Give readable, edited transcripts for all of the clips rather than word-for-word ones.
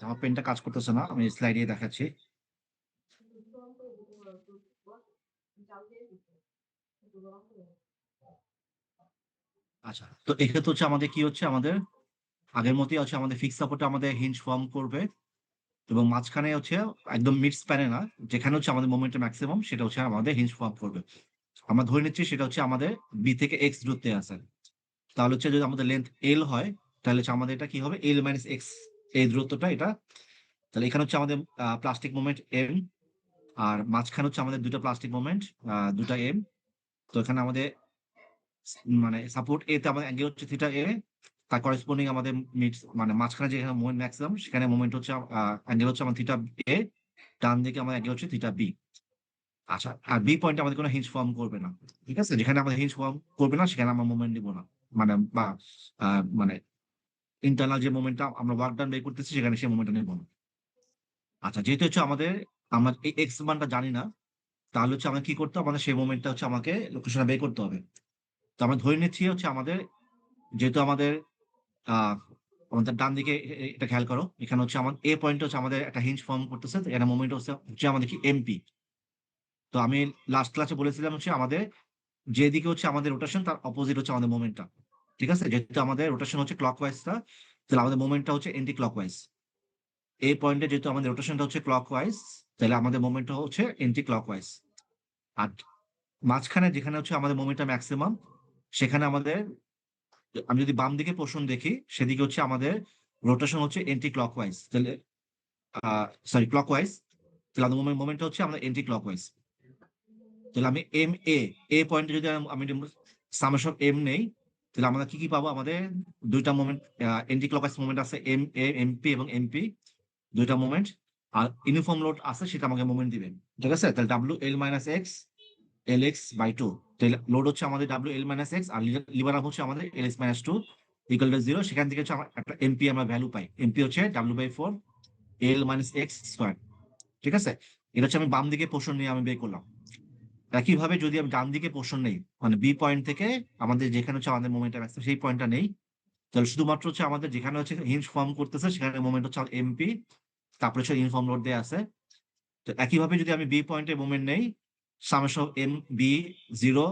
আমার পেনটা কাজ করতেছে না, আমি স্লাইডে দেখাচ্ছি। আচ্ছা, তো এক্ষেত্রে হচ্ছে আমাদের কি হচ্ছে, আমাদের আগের মতোই হচ্ছে আমাদের ফিক্স সাপোর্টে আমাদের হিঞ্জ ফর্ম করবে, এবং মাঝখানে হচ্ছে একদম মিড স্প্যানে না, যেখানে হচ্ছে আমাদের মোমেন্টের ম্যাক্সিমাম, সেটা হচ্ছে আমাদের হিঞ্জ ফর্ম করবে। আমরা ধরে নিচ্ছি সেটা হচ্ছে আমাদের বি থেকে এক্স দূরত্বে আছে। তাহলে হচ্ছে যদি আমাদের লেন্থ এল হয়, তাহলে হচ্ছে আমাদের এটা কি হবে, এল মাইনাস এক্স, এই দূরত্বটা এটা। তাহলে এখানে হচ্ছে আমাদের প্লাস্টিক মোমেন্ট এম, আর মাঝখানে হচ্ছে আমাদের দুটো প্লাস্টিক মোমেন্ট, দুটা এম। তো এখানে আমাদের মানে সাপোর্ট এ তে আমাদের অ্যাঙ্গেল হচ্ছে থিটা এ, তার করেসপন্ডিং আমাদের মিড মানে মাঝখানে যেখানে মোমেন্ট ম্যাক্সিমাম, সেখানে মোমেন্ট হচ্ছে অ্যাঙ্গেল হচ্ছে আমার থিটা এ, ডান দিকে আমাদের অ্যাঙ্গেল হচ্ছে থিটা বি। আচ্ছা, আর বি পয়েন্টে আমাদের কোনো হিঞ্জ ফর্ম করবে না। ঠিক আছে, যেখানে আমাদের হিঞ্জ ফর্ম করবে না সেখানে আমরা মোমেন্ট নিব না, মানে বা মানে ইন্টারনাল যে মোমেন্টটা আমরা ওয়ার্ক ডান বের করতেছি সেখানে সেই মোমেন্টটা নেব না। আচ্ছা, যেহেতু হচ্ছে আমরা এই এক্স মানটা জানি না, তাহলে হচ্ছে আমাকে কি করতে হবে, আমাদের সেই মোমেন্টটা হচ্ছে আমাকে লোকেশনে বের করতে হবে। তো আমরা ধরে নিচ্ছি হচ্ছে আমাদের, যেহেতু আহ আমাদের ডান দিকে এটা খেয়াল করো, এখানে হচ্ছে আমার এ পয়েন্ট হচ্ছে আমাদের একটা হিঞ্জ ফর্ম করতেছে, তো এটা মোমেন্ট হচ্ছে আমাদের কি এমপি। তো আমি লাস্ট ক্লাসে বলেছিলাম হচ্ছে আমাদের যেদিকে হচ্ছে আমাদের রোটেশন তার অপোজিট হচ্ছে আমাদের মোমেন্টটা। ঠিক আছে, যেহেতু আমাদের রোটেশন হচ্ছে ক্লকওয়াইজটা, তাহলে আমাদের মোমেন্টটা হচ্ছে এন্টি ক্লকওয়াইজ। এই পয়েন্টে যেহেতু আমাদের রোটেশনটা হচ্ছে ক্লকওয়াইজ, তাহলে আমাদের মোমেন্টটা হচ্ছে এন্টি ক্লকওয়াইজ। আর মাঝখানে যেখানে হচ্ছে আমাদের মোমেন্টটা ম্যাক্সিমাম, সেখানে আমাদের, আমি যদি বাম দিকে পোর্শন দেখি, সেদিকে হচ্ছে আমাদের রোটেশন হচ্ছে এন্টি ক্লকওয়াইজ, তাহলে সরি ক্লকওয়াইজ, তাহলে আমাদের মোমেন্টটা হচ্ছে আমাদের এন্টি ক্লকওয়াইজ। তাহলে আমি এম এ, এ পয়েন্টে যদি আমি সামেশন এম নেই, তাহলে আমরা কি কি পাবো, আমাদের দুইটা মোমেন্ট এন্টি ক্লকওয়াইজ মোমেন্ট আছে, এম এ এমপি এবং এমপি, দুইটা মোমেন্ট। আর ইউনিফর্ম লোড আছে, সেটা আমাকে মোমেন্ট দিবেন। ঠিক আছে, তাহলে W L minus X L X by two. তাহলে লোড হচ্ছে আমাদের ডাব্লিউ এল মাইনাস এক্স, আর লিভার হচ্ছে আমাদের L X minus two equal to zero. সেখান থেকে হচ্ছে একটা এমপি আমরা ভ্যালু পাই, এমপি হচ্ছে W by four L minus x square. ঠিক আছে, এটা হচ্ছে আমি বাম দিকে পোর্শন নিয়ে আমি বের করলাম। একইভাবে যদি আমি ডান দিকে পোর্শন নেই, মানে বি পয়েন্ট থেকে আমাদের যেখানে হচ্ছে আমাদের মোমেন্টটা ম্যাক্সিমাম সেই পয়েন্টটা নেই, তাহলে শুধুমাত্র হচ্ছে আমাদের যেখানে হচ্ছে হিঞ্জ ফর্ম করতেছে সেখানে মোমেন্ট হচ্ছে এমপি, তারপরে হচ্ছে ইনফর্ম লোড দেওয়া আছে। তো একইভাবে যদি আমি বি পয়েন্টে মুভমেন্ট নেই, summation of M B zero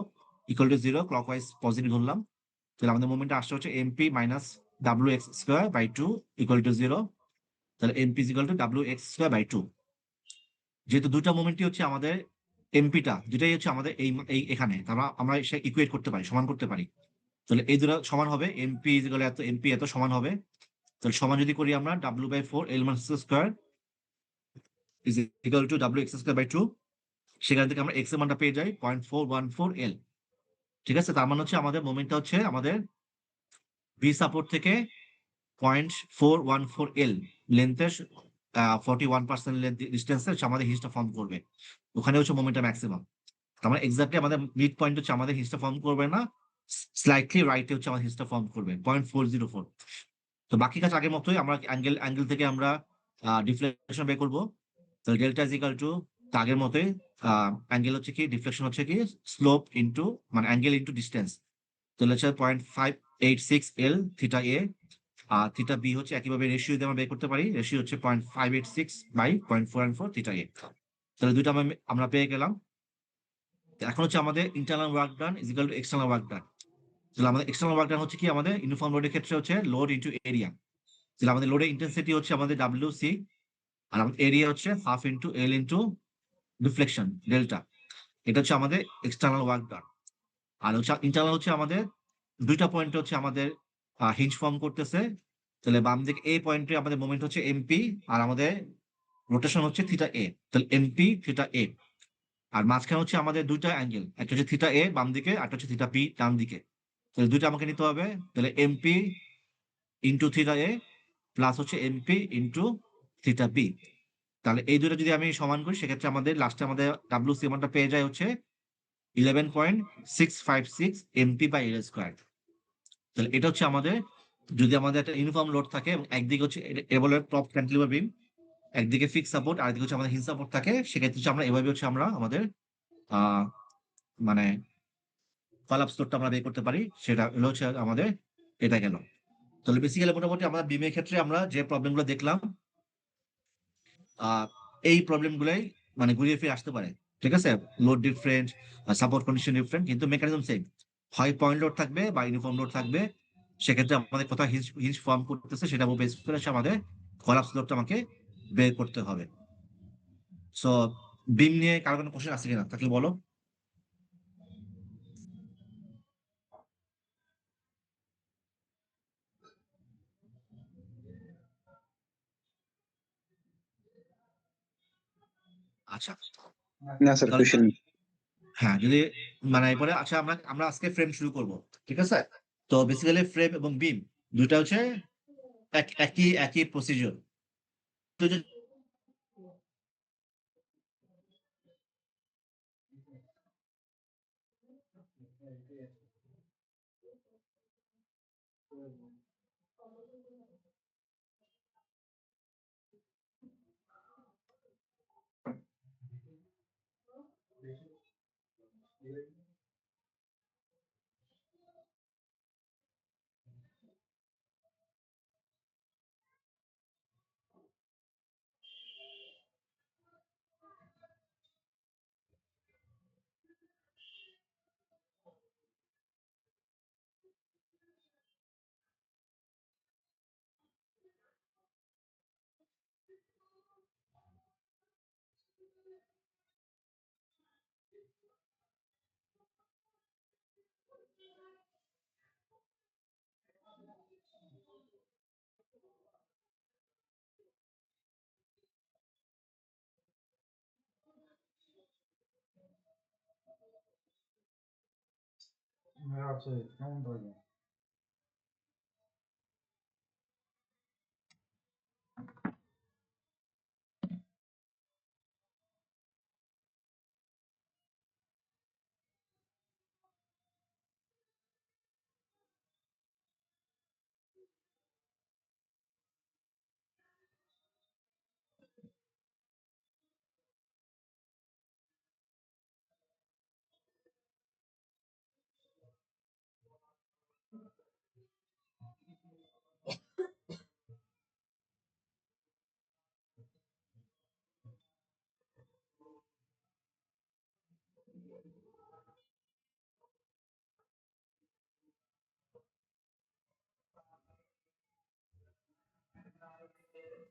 equal to zero, clockwise positive ধরলাম, তাহলে আমাদের মুভমেন্টটা আসছে হচ্ছে M P minus W X square by two equal to zero. তাহলে M P equal to W X square by two. যেহেতু দুটা মোমেন্টই হচ্ছে আমাদের এমপিটা দুটাই হচ্ছে আমাদের এই এখানে, তারপর আমরা সে ইকুয়েট করতে পারি, সমান করতে পারি। তাহলে এই দুটো সমান হবে, এমপি ইকুয়াল এত এমপি এত সমান হবে। তাহলে সমান যদি করি আমরা, W by four L minus square is equal to W X square by two. সেখান থেকে আমরা এক্স এর মানটা পেয়ে যাই 0.414 এল। ঠিক আছে, তার মানে হচ্ছে আমাদের মোমেন্টটা হচ্ছে আমাদের বি সাপোর্ট থেকে 0.414 এল লেন্থের 41% লেন্থ ডিস্টেন্সে আমাদের হিঞ্জটা ফর্ম করবে। ওখানে হচ্ছে মোমেন্টটা ম্যাক্সিমাম। তার মানে এক্স্যাক্টলি আমাদের মিড পয়েন্ট হচ্ছে আমাদের হিঞ্জটা ফর্ম করবে না, স্লাইটলি রাইটে হচ্ছে আমাদের হিঞ্জটা ফর্ম করবে 0.404। তো বাকি কাজ আগের মতোই, আমরা অ্যাঙ্গেল থেকে আমরা ডিফ্লেকশন বের করবো। তো ডেল্টা ইজ ইকাল টু আগের মতোই, অ্যাঙ্গেল হচ্ছে কি, ডিফ্লেকশন হচ্ছে কি, স্লোপ ইন্টু মানে অ্যাঙ্গেল ইন্টু ডিস্টেন্স। তাহলে হচ্ছে 0.586 এল থিটা এ। আর থিটা বি হচ্ছে একইভাবে রেশিও দিয়ে আমরা বের করতে পারি, রেশিও হচ্ছে 0.586 বাই 0.414 থিটা এ। তাহলে দুইটা আমরা পেয়ে গেলাম। এখন হচ্ছে আমাদের internal work done is equal to external work done. তাহলে আমাদের এক্সটার্নাল ওয়ার্ক ডান হচ্ছে কি, আমাদের ইউনিফর্ম লোডের ক্ষেত্রে হচ্ছে লোড ইন্টু এরিয়া। তাহলে আমাদের লোডের ইন্টেন্সিটি হচ্ছে আমাদের ডাব্লিউ সি, আর আমাদের এরিয়া হচ্ছে half into L into deflection delta. এটা হচ্ছে আমাদের এক্সটার্নাল ওয়ার্ক ডান। আর হচ্ছে ইন্টারনাল হচ্ছে আমাদের দুইটা পয়েন্ট হচ্ছে আমাদের হিঞ্জ ফর্ম করতেছে। তাহলে বাম দিকে এ পয়েন্টে আমাদের মোমেন্ট হচ্ছে এমপি, আর আমাদের রোটেশন হচ্ছে থিটা এ, তাহলে এমপি থিটা এ। আর মাঝখানে হচ্ছে আমাদের দুইটা অ্যাঙ্গেল, একটা হচ্ছে থিটা এ বাম দিকে, একটা হচ্ছে থিটা বি ডান দিকে। তাহলে দুইটা আমাকে নিতে হবে, তাহলে এমপি ইন্টু থিটা এ প্লাস হচ্ছে এমপি ইন্টু থিটা বি। তাহলে এই দুটো যদি আমি সমান করি, সেক্ষেত্রে আমাদের লাস্টে আমাদের ডাব্লিউ সি মানটা পেয়ে যায় হচ্ছে 11.656 এমপি বাই এল স্কোয়ার। তাহলে এটা হচ্ছে আমাদের, যদি আমাদের একটা ইউনিফর্ম লোড থাকে এবং একদিকে হচ্ছে এটা বলে টপ ক্যান্টিলিভার বিম, একদিকে ফিক্স সাপোর্ট আর একদিকে হচ্ছে আমাদের হিঞ্জ সাপোর্ট থাকে, সেক্ষেত্রে হচ্ছে আমরা এভাবে হচ্ছে আমরা আমাদের আহ মানে কলাপস লোডটা আমরা বের করতে পারি। সেটা হলো হচ্ছে আমাদের, এটা গেল। তাহলে বেসিক্যালি মোটামুটি আমরা বিমের ক্ষেত্রে আমরা যে প্রবলেমগুলো দেখলাম, এই প্রবলেমগুলোই মানে ঘুরিয়ে ফিরে আসতে পারে। ঠিক আছে, load different, support condition different, কিন্তু মেকানিজম সেম। হয় পয়েন্ট লোড থাকবে বা ইউনিফর্ম লোড থাকবে, সেক্ষেত্রে আমাদের কোথাও হিঞ্জ হিঞ্জ ফর্ম করতেছে সেটা বেস করে হচ্ছে আমাদের কলাপস লোডটা আমাকে বের করতে হবে। সো বিম নিয়ে কারো কোনো কোশ্চেন আছে কিনা, থাকলে বলো। আচ্ছা, না স্যার, তাহলে কোশ্চেন। হ্যাঁ, যদি মানে এরপরে আচ্ছা আমরা আমরা আজকে ফ্রেম শুরু করব। ঠিক আছে, তো বেসিক্যালি ফ্রেম এবং বিম দুইটা হচ্ছে একই একই প্রসিডিওর। তো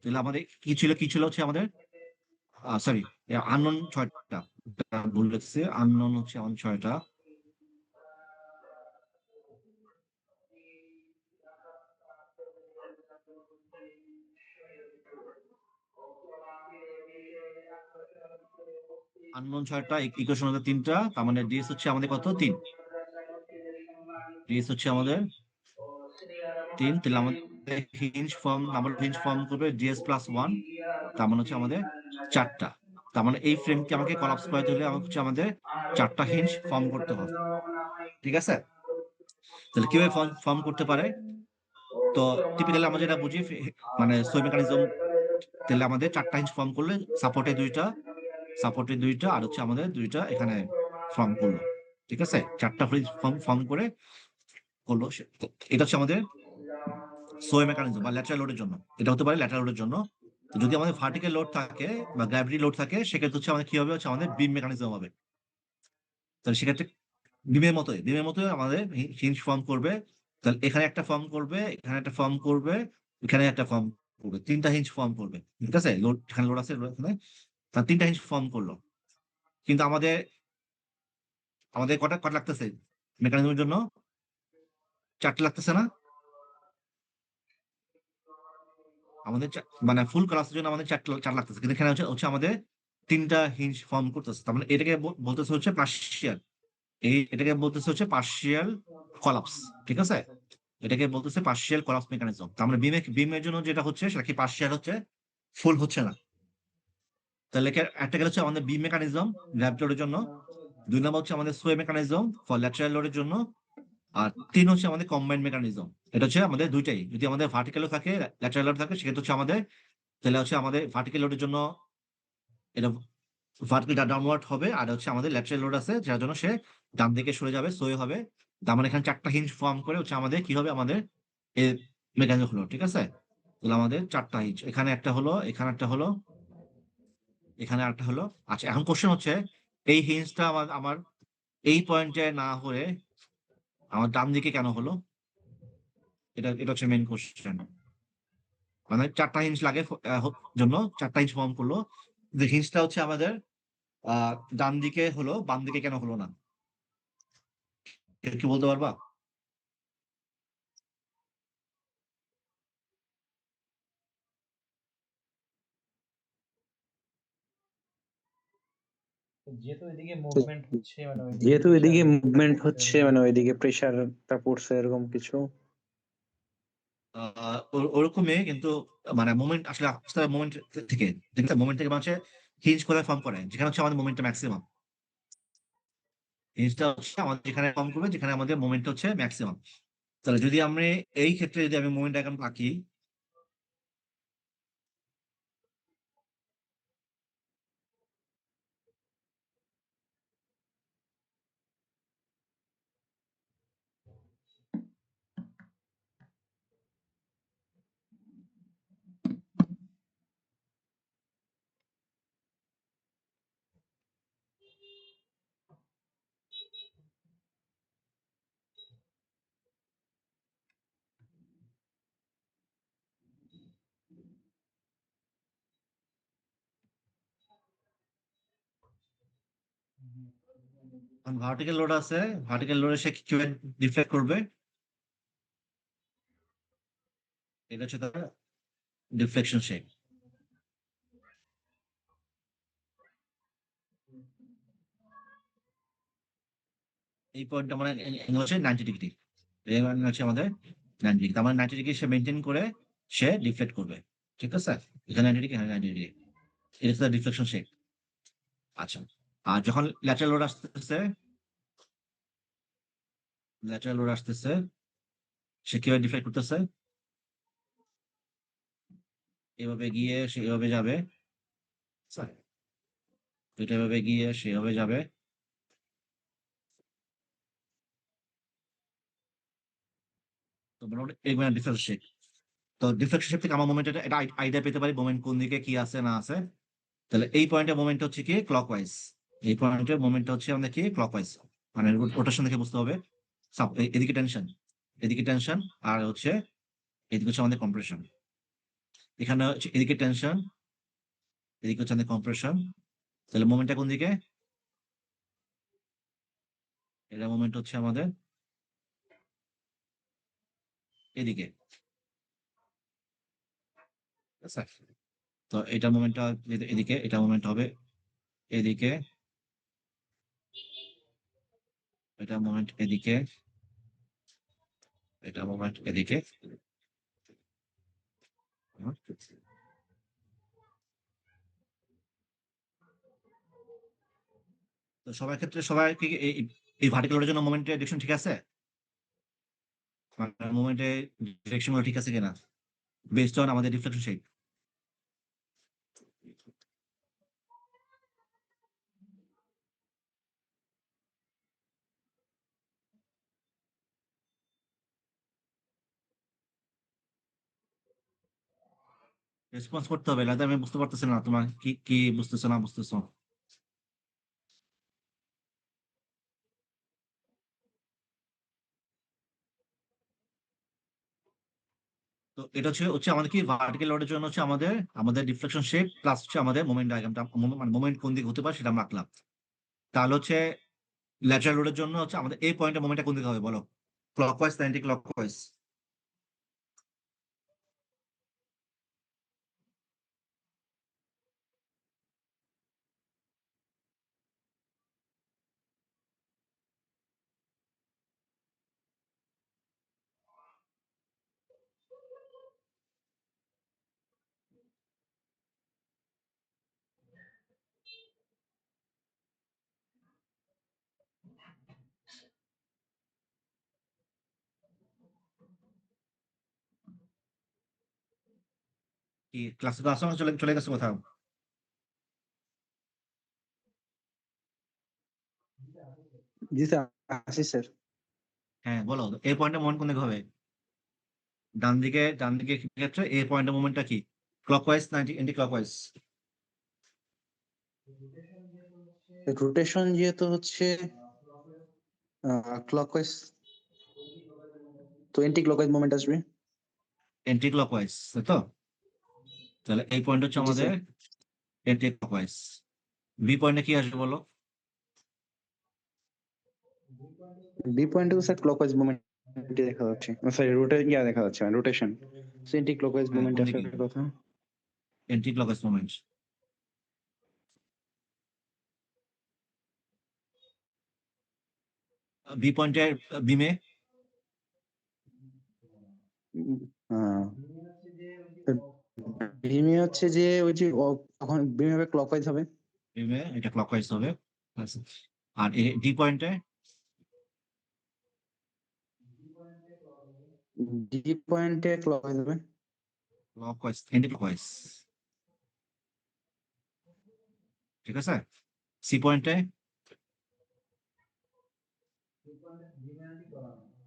তাহলে আমাদের কি ছিল হচ্ছে আমাদের, সরি, আননোন ছয়টা, ভুল লিখছে, আননোন হচ্ছে আমাদের ছয়টা। আননোন ছয়টা, ইকুয়েশন হচ্ছে তিনটা, তার মানে ডিএস হচ্ছে আমাদের কত, তিন। ডিএস হচ্ছে আমাদের তিন, তাহলে আমাদের হিঞ্জ ফর্ম করবে ডিএস প্লাস ওয়ান, তার মানে হচ্ছে আমাদের চারটা। তার মানে এই ফ্রেমকে আমাকে কলাপস করাতে হলে আমাকে হচ্ছে আমাদের চারটা হিঞ্জ ফর্ম করতে হবে। ঠিক আছে, তাহলে কিভাবে ফর্ম করতে পারে? তো টিপিক্যালি আমরা যেটা বুঝি মানে সোই মেকানিজম, তাহলে আমাদের চারটা হিঞ্জ ফর্ম করলে সাপোর্টে দুইটা আর হচ্ছে আমাদের দুইটা এখানে ফর্ম করলো। ঠিক আছে, চারটা ফর্ম ফর্ম করে করলো তো এটা হচ্ছে আমাদের সোয়ে মেকানিজম বা ল্যাটারাল লোডের জন্য। এটা হতে পারে ল্যাটারাল লোডের জন্য। তো যদি আমাদের ভার্টিক্যাল লোড থাকে বা গ্র্যাভিটি লোড থাকে, সেক্ষেত্রে হচ্ছে আমাদের কি হবে, হচ্ছে আমাদের বিম মেকানিজম হবে। তাহলে সেক্ষেত্রে বিমের মতোই আমাদের হিঞ্জ ফর্ম করবে। তাহলে এখানে একটা ফর্ম করবে, এখানে একটা ফর্ম করবে, এখানে একটা ফর্ম করবে, তিনটা হিঞ্জ ফর্ম করবে। ঠিক আছে, লোড এখানে লোড আছে এখানে, তার তিনটা হিঞ্জ ফর্ম করলো। কিন্তু আমাদের আমাদের কটা কটা লাগতেছে মেকানিজমের জন্য, চারটে লাগতেছে না? আমাদের মানে ফুল ক্লাসের জন্য আমাদের চার লাগতেছে, কিন্তু এখানে হচ্ছে হচ্ছে আমাদের তিনটা হিঞ্জ ফর্ম করতেছে। তার মানে এটাকে বলতেছে হচ্ছে পার্শিয়াল, এটাকে বলতেছে হচ্ছে পার্শিয়াল কলাপস। ঠিক আছে, এটাকে বলতেছে পার্শিয়াল কলাপস মেকানিজম। তার মানে বিমের জন্য যেটা হচ্ছে সেটা কি পার্শিয়াল হচ্ছে, ফুল হচ্ছে না। তাহলে একটা গেলে হচ্ছে আমাদের বিম মেকানিজম গ্র্যাভিটি লোডের জন্য, দুই নম্বর হচ্ছে আমাদের সোয়ে মেকানিজম ফর ল্যাটারাল লোডের জন্য, আর 3 হচ্ছে আমাদের কম্বাইন্ড মেকানিজম। এটা হচ্ছে আমাদের দুইটাই, যদি আমাদের ভার্টিক্যালও থাকে ল্যাটারাল লোড থাকে সেক্ষেত্রে হচ্ছে আমাদের, তাহলে হচ্ছে আমাদের ভার্টিক্যাল লোডের জন্য এটা ভার্টিক্যাল ডাউনওয়ার্ড হবে, আর হচ্ছে আমাদের ল্যাটারাল লোড আছে যার জন্য সে ডান দিকে সরে যাবে, সই হবে। তার মানে এখানে 4টা হিঞ্জ ফর্ম করে হচ্ছে আমাদের কি হবে, আমাদের এই মেকানিজম হলো, ঠিক আছে। তাহলে আমাদের 4টা হিঞ্জ, এখানে একটা হলো, এখানে একটা হলো, এখানে একটা হলো। আচ্ছা, এখন কোশ্চেন হচ্ছে এই হিঞ্জটা আমার আমার এই পয়েন্টে না হয়ে আমার ডান দিকে কেন হলো? এটা এটা হচ্ছে মেইন কোশ্চেন। মানে 4টা হিঞ্জ লাগে জন্য 4টা হিঞ্জ ফর্ম করলো, যে হিঞ্জটা হচ্ছে আমাদের ডান দিকে হলো, বাম দিকে কেন হলো না? কেউ কি বলতে পারবা? যেহেতু এদিকে তো মুভমেন্ট হচ্ছে মানে ওইদিকে যেহেতু প্রেসার এদিকে বেশি মুভমেন্ট পড়ছে হচ্ছে মানে ওইদিকে প্রেসারটা পড়ছে এরকম কিছু। ওরকমই কিন্তু, মানে মোমেন্ট আসলে আস্তে মোমেন্ট থেকে, ঠিক আছে, মোমেন্ট থেকে মানে হচ্ছে হিঞ্জ কোথায় ফর্ম করে, যেখানে হচ্ছে আমাদের মোমেন্টটা ম্যাক্সিমাম। হিঞ্জটা হচ্ছে আমাদের যেখানে ফর্ম করবে, যেখানে আমাদের মোমেন্ট হচ্ছে ম্যাক্সিমাম। তাহলে যদি আমরা এই ক্ষেত্রে যদি আমি মোমেন্ট ডায়াগ্রাম আঁকি, ভার্টিক্যাল লোড আছে, ভার্টিক্যাল লোডে সে কিভাবে ডিফ্লেক্ট করবে? এটা হচ্ছে তার ডিফ্লেকশন শেপ। এই পয়েন্টটা মানে angle হচ্ছে 90 ডিগ্রি, এই মানে হচ্ছে আমাদের 90 ডিগ্রি, তার মানে 90 ডিগ্রি সে মেনটেন করে সে ডিফ্লেক্ট করবে, ঠিক আছে। এখানে 90 ডিগ্রি, এখানে 90 ডিগ্রি, এটা হচ্ছে ডিফ্লেকশন শেপ। আচ্ছা, আর যখন ল্যাটারাল লোড আসতেছে, ল্যাটারাল লোড আসতেছে, সে কিভাবে ডিফ্লেক্ট করতেছে? এভাবে গিয়ে সে এভাবে যাবে, এটা এভাবে গিয়ে সে এভাবে যাবে। তো মোটামুটি এই মানে ডিফ্লেকশন শেপ। তো ডিফ্লেকশন শেপ থেকে আমার মোমেন্ট, এটা আইডিয়া পেতে পারি মোমেন্ট কোন দিকে কি আছে না আছে। তাহলে এই পয়েন্টের মোমেন্ট হচ্ছে কি ক্লকওয়াইজ, এই পয়েন্টের মোমেন্ট হচ্ছে আমাদের কি ক্লকওয়াইজ, মানে রোটেশন দেখে বুঝতে হবে। এদিকে টেনশন, এদিকে টেনশন, আর হচ্ছে এদিকে হচ্ছে আমাদের কম্প্রেশন। এখানে হচ্ছে এদিকে টেনশন, এদিকে হচ্ছে আমাদের কম্প্রেশন। তাহলে মোমেন্টটা কোন দিকে? এটা মোমেন্ট হচ্ছে আমাদের এদিকে, ঠিক আছে। তো এটা মোমেন্টটা এদিকে, এটা মোমেন্ট হবে এদিকে, এটা মোমেন্ট এদিকে, এটা মোমেন্ট এদিকে। হুম। তো সবার ক্ষেত্রে সবাই কি এই ভার্টিক্যাল জন্য মোমেন্টের ডিরেকশন ঠিক আছে? মানে মোমেন্টের ডিরেকশন গুলো ঠিক আছে কিনা বেসড অন আমাদের ডিফ্লেকশন শেপ? রেসপন্স করতে হবে, নাহলে আমি বুঝতে পারতেছি না তোমার কি কি বুঝতেছো না বুঝতেছো। তো এটা হচ্ছে হচ্ছে আমাদের কি ভার্টিক্যাল লোডের জন্য হচ্ছে আমাদের আমাদের ডিফ্লেকশন শেপ প্লাস হচ্ছে আমাদের মোমেন্ট ডায়াগ্রামটা, মানে মোমেন্ট কোন দিকে হতে পারে সেটা আমরা আঁকলাম। তাহলে হচ্ছে ল্যাটারাল লোডের জন্য হচ্ছে আমাদের এই পয়েন্টে মোমেন্টটা কোন দিকে হবে বলো? ক্লকওয়াইজ না অ্যান্টি ক্লকওয়াইজ? কি ক্লাসে তো আসো না, চলে চলে গেছো কোথাও? জি স্যার, আসি স্যার। হ্যাঁ বলো, এই পয়েন্টের মোমেন্ট কোন দিকে হবে? ডান দিকে ক্ষেত্রে এই পয়েন্টের মোমেন্টটা কি? ক্লকওয়াইজ না এন্টি ক্লকওয়াইজ? রোটেশন যেহেতু হচ্ছে ক্লকওয়াইজ, তো এন্টি ক্লকওয়াইজ মোমেন্ট আসবে। এন্টি ক্লকওয়াইজ, তাই তো? তাহলে এই পয়েন্ট হচ্ছে জি আমাদের স্যার। Anti clockwise. বি পয়েন্টে কি আসবে বলো? বি পয়েন্টে তো স্যার ক্লকওয়াইজ মোমেন্ট দেখা যাচ্ছে, সরি দেখা যাচ্ছে রোটেশন, এন্টি ক্লকওয়াইজ হ্যাঁ মোমেন্ট কোন দিকে? আসার কথা। Anti clockwise moment. বি পয়েন্টের বিমে ভীমে হচ্ছে যে ওই যে তখন ভীমে হবে ক্লকওয়াইজ হবে। বিমে এটা ক্লকওয়াইজ হবে। আচ্ছা। আর ডি পয়েন্টে? ডি পয়েন্টে ক্লকওয়াইজ হবে। ক্লকওয়াইজ এন্টি ক্লকওয়াইজ, ঠিক আছে। সি পয়েন্টে?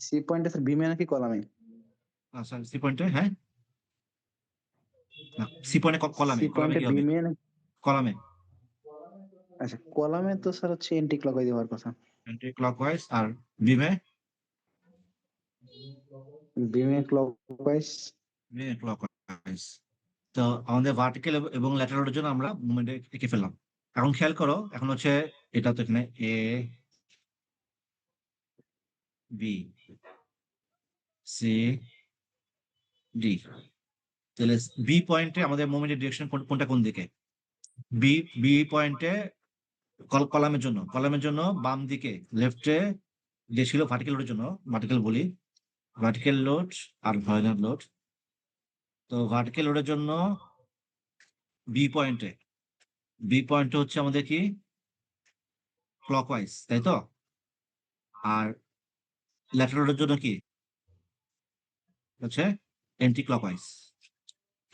সি পয়েন্টে স্যার ভীমে নাকি কলামে? আচ্ছা সি পয়েন্টে, হ্যাঁ না, সি পয়েন্টে কলামে, সি কলামে পয়েন্টে কি হবে? ভীমে কলামে আচ্ছা, কলামে তো স্যার হচ্ছে এন্টি ক্লকওয়াইজ হওয়ার কথা। Anti clockwise. আর বিমে? ভীমে ক্লকওয়াইজ। বিমে ক্লকওয়াইজ। তো আমাদের ভার্টিক্যাল এবং ল্যাটারালের জন্য আমরা মুভমেন্টে এঁকে ফেললাম। এখন খেয়াল করো, এখন হচ্ছে এটা তো এখানে এ বি সি ডি। তাহলে বি পয়েন্টে আমাদের মুভমেন্টের ডিরেকশন কোনটা কোন দিকে? বি বি পয়েন্টে কলামের জন্য বাম দিকে, লেফটে যে ছিল ভার্টিক্যাল লোডের জন্য, ভার্টিক্যাল বলি, ভার্টিক্যাল লোড আর হরাইজন্টাল লোড। তো ভার্টিক্যাল লোডের জন্য বি পয়েন্টে, বি পয়েন্টে হচ্ছে আমাদের কি ক্লকওয়াইজ, তাই তো? আর ল্যাটারাল লোডের জন্য কি হচ্ছে এন্টি ক্লকওয়াইজ।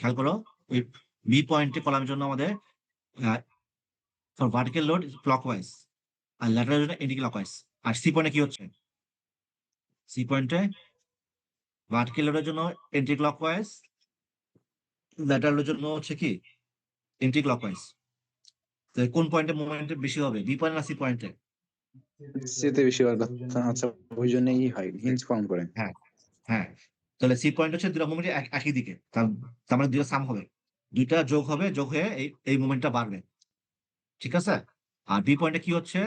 খেয়াল করো, ওই বি পয়েন্টে কলামের জন্য আমাদের ফর ভার্টিক্যাল লোড ক্লকওয়াইজ, আর ল্যাটারাল জন্য এন্টি ক্লকওয়াইজ। আর সি পয়েন্টে কি হচ্ছে? সি পয়েন্টে ভার্টিক্যাল লোডের জন্য এন্টি ক্লকওয়াইজ, ল্যাটারালের জন্য হচ্ছে কি এন্টি ক্লকওয়াইজ। কোন পয়েন্টে মোমেন্ট বেশি হবে, বি পয়েন্ট না সি পয়েন্টে? সিতে বেশি হওয়ার কথা। আচ্ছা, ওই জন্যই হয় হিঞ্জ ফর্ম করে। হ্যাঁ হ্যাঁ। তাহলে সি পয়েন্ট হচ্ছে দুটা মোমেন্ট একই দিকে, তার মানে দুইটা সাম হবে, দুইটা যোগ হবে, যোগ হয়ে এই মোমেন্টটা বাড়বে, ঠিক আছে। আর বি পয়েন্টে কি হচ্ছে,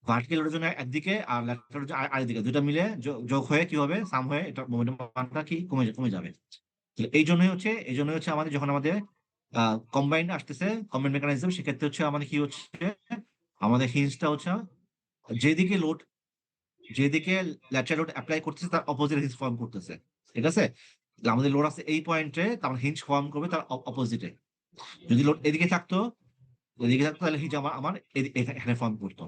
ভার্টিক্যাল লোডের জন্য একদিকে আর ল্যাটারাল লোডের জন্য আরেকদিকে, দুইটা মিলে যোগ হয়ে কি হবে, সাম হয়ে এটা মোমেন্টের মানটা কি কমে যাবে। তাহলে এই জন্যই হচ্ছে আমাদের যখন আমাদের কম্বাইন্ড আসতেছে, কম্বাইন্ড মেকানিজম, সেক্ষেত্রে হচ্ছে আমাদের কি হচ্ছে, আমাদের হিঞ্জটা হচ্ছে যেদিকে লোড, যেদিকে ল্যাটারাল লোড অ্যাপ্লাই করতেছে তার অপোজিট হিঞ্জ ফর্ম করতেছে, ঠিক আছে। আমাদের লোড আছে এই পয়েন্টে, তার হিঞ্জ ফর্ম করবে তার অপোজিটে। যদি লোড এদিকে থাকতো, তাহলে হিঞ্জ আমার আমার এখানে ফর্ম করতো।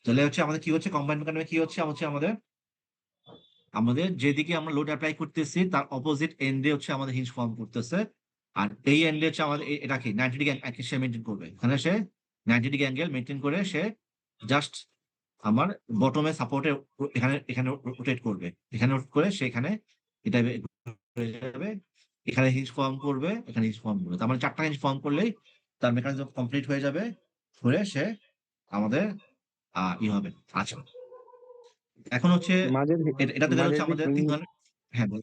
তাহলে হচ্ছে আমাদের কি হচ্ছে, কম্বাইন্ড মেকানিজমে কি হচ্ছে, আমাদের আমাদের যেদিকে আমরা লোড অ্যাপ্লাই করতেছি তার অপোজিট এন্ডে হচ্ছে আমাদের হিঞ্জ ফর্ম করতেছে। আর এই এন্ডে হচ্ছে আমাদের এটা কি 90 ডিগ্রি অ্যাঙ্গেল সে মেনটেন করবে, এখানে সে 90 ডিগ্রি অ্যাঙ্গেল মেনটেন করে সে জাস্ট আমার বটমে সাপোর্টে এখানে এখানে রোটেট করবে, এখানে রোটেট করে সেখানে এটা হয়ে যাবে, এখানে হিঞ্জ ফর্ম করবে, এখানে হিঞ্জ ফর্ম করবে, তার মানে 4টা হিঞ্জ ফর্ম করলেই তার মেকানিজম কমপ্লিট হয়ে যাবে, হয়ে সে আমাদের হবে। আচ্ছা, এখন হচ্ছে মাঝের এটাতে গেলে মাঝের হচ্ছে যে আমাদের তিন হিঞ্জ, ধরনের। হ্যাঁ বল।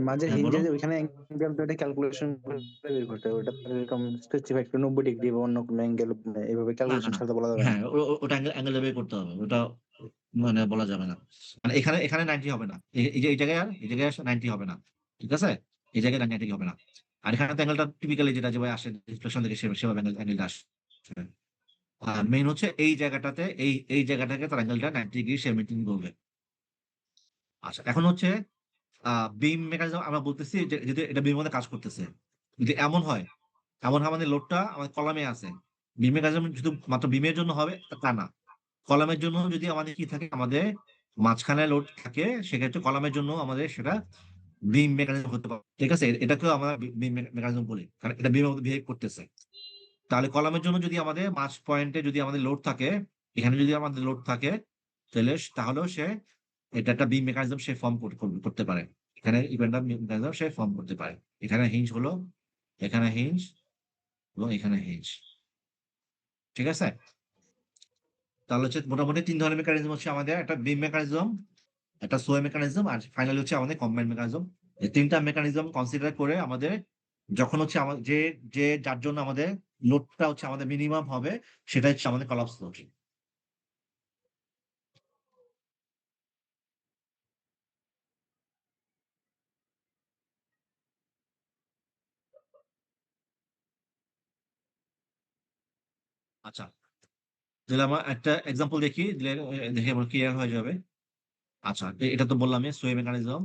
মাঝের হ্যাঁ বলো। হিঞ্জে যে ওইখানে অ্যাঙ্গেল তো এটা ক্যালকুলেশন করে বের করতে হবে, ওটা এরকম স্পেসিফাইড 90 ডিগ্রি বা অন্য কোনো অ্যাঙ্গেল, এইভাবে না না ক্যালকুলেশন না, ছাড়া তো বলা যাবে না। হ্যাঁ ওটা অ্যাঙ্গেল বের করতে হবে, ওটা মানে বলা যাবে না। মানে এখানে এখানে 90 হবে না, এই যে এই জায়গায় 90 হবে না, ঠিক আছে, এই জায়গায় 90 হবে না। আর এখানে তো অ্যাঙ্গেলটা টিপিক্যালি যেটা যেভাবে আসে রিফ্লেকশন থেকে সেভাবে অ্যাঙ্গেলটা আসে। আর মেইন হচ্ছে এই জায়গাটাতে, এই জায়গাটাকে তার অ্যাঙ্গেলটা 90 ডিগ্রি সে মেনটেন করবে। আচ্ছা, এখন হচ্ছে বিম মেকানিজম আমরা বলতেছি যে যদি এটা বিমের মধ্যে কাজ করতেছে, যদি এমন হয়, আমাদের লোডটা আমাদের কলামে আছে, বিম মেকানিজম শুধু মাত্র বিমের জন্য হবে তা না, কলামের জন্য যদি আমাদের কি থাকে, আমাদের মাঝখানে লোড থাকে, সেক্ষেত্রে কলামের জন্য আমাদের সেটা বিম মেকানিজম হতে পারে, ঠিক আছে? এটাকেও আমরা বিম মেকানিজম বলি, কারণ এটা বিমের মধ্যে বিহেভ করতেছে। তাহলে কলামের জন্য যদি আমাদের মাস পয়েন্টে যদি আমাদের লোড থাকে, এখানে যদি আমাদের লোড থাকে, তাহলেও সে এটা একটা বিম মেকানিজম সে ফর্ম করতে পারে। এখানে ইভেন্টার মেকানিজম সে ফর্ম করতে পারে। এখানে হিঞ্জ হলো, এখানে হিঞ্জ এবং এখানে হিঞ্জ, ঠিক আছে? তাহলে হচ্ছে মোটামুটি 3 ধরনের মেকানিজম হচ্ছে আমাদের, একটা বিম মেকানিজম, একটা সোয়ে মেকানিজম, আর ফাইনালি হচ্ছে আমাদের কম্বাইন মেকানিজম। এই 3টা মেকানিজম কনসিডার করে আমাদের যখন হচ্ছে আমাদের যে যে যার জন্য আমাদের লোডটা হচ্ছে আমাদের মিনিমাম হবে, সেটা হচ্ছে আমাদের কলাপস লোড। আচ্ছা, তাহলে আমরা একটা এক্সাম্পল দেখি, দেখে আমার ক্লিয়ার হয়ে যাবে। আচ্ছা, এটা তো বললাম সোয়ে মেকানিজম,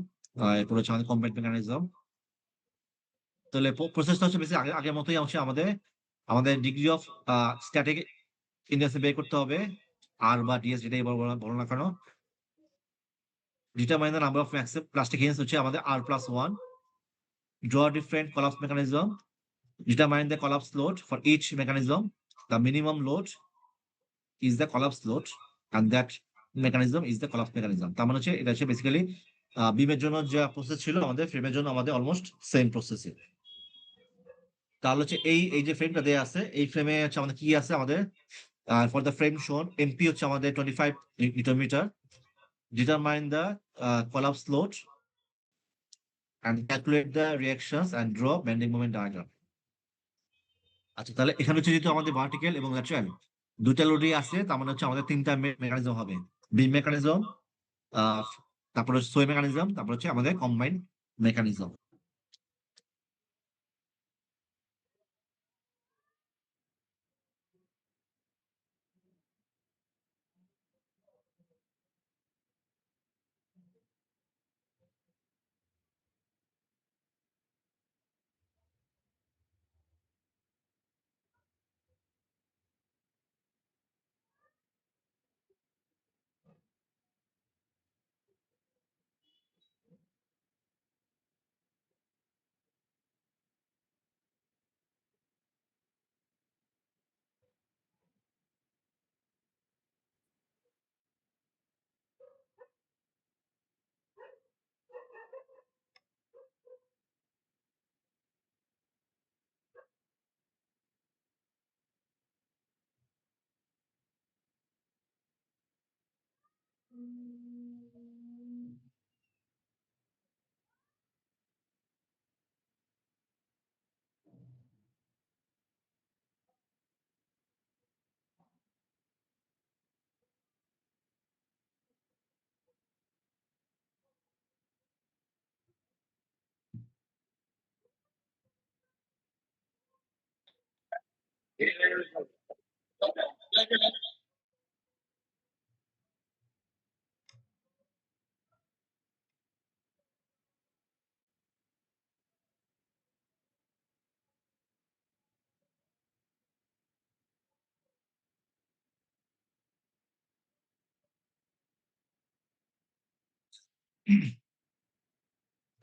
এরপর হচ্ছে আমাদের কম্বাইন মেকানিজম। তাহলে প্রসেসটা হচ্ছে বেশি আগের মতোই হচ্ছে আমাদের আমাদের ডিগ্রি অফ স্ট্যাটিক ইন্ডেক্স বের করতে হবে, আর বা ডিএস যেটাই বলো না কেন। Determine the number of maximum plastic hinges হচ্ছে আমাদের r+1, draw different collapse mechanism, determine the collapse load for each mechanism, the minimum load is the collapse load and that mechanism is the collapse mechanism। তার মানে হচ্ছে এটা হচ্ছে basically বিমের জন্য যে প্রসেস ছিল আমাদের ফ্রেমের জন্য আমাদের অলমোস্ট সেম প্রসেস। তাহলে হচ্ছে এই এই যে ফ্রেমটা দেয়া আছে, এই ফ্রেমে হচ্ছে আমাদের কি আছে, আমাদের for the frame shown MP হচ্ছে আমাদের 25 newton metre, determine the collapse load and calculate the reactions and draw bending moment diagram। আচ্ছা, তাহলে এখানে হচ্ছে যেহেতু আমাদের ভার্টিক্যাল এবং ল্যাটারাল দুইটা লোডই আছে, তার মানে হচ্ছে আমাদের 3টা মেকানিজম হবে, বিম মেকানিজম, তারপরে সোয়ে মেকানিজম, তারপর হচ্ছে আমাদের কম্বাইন্ড মেকানিজম।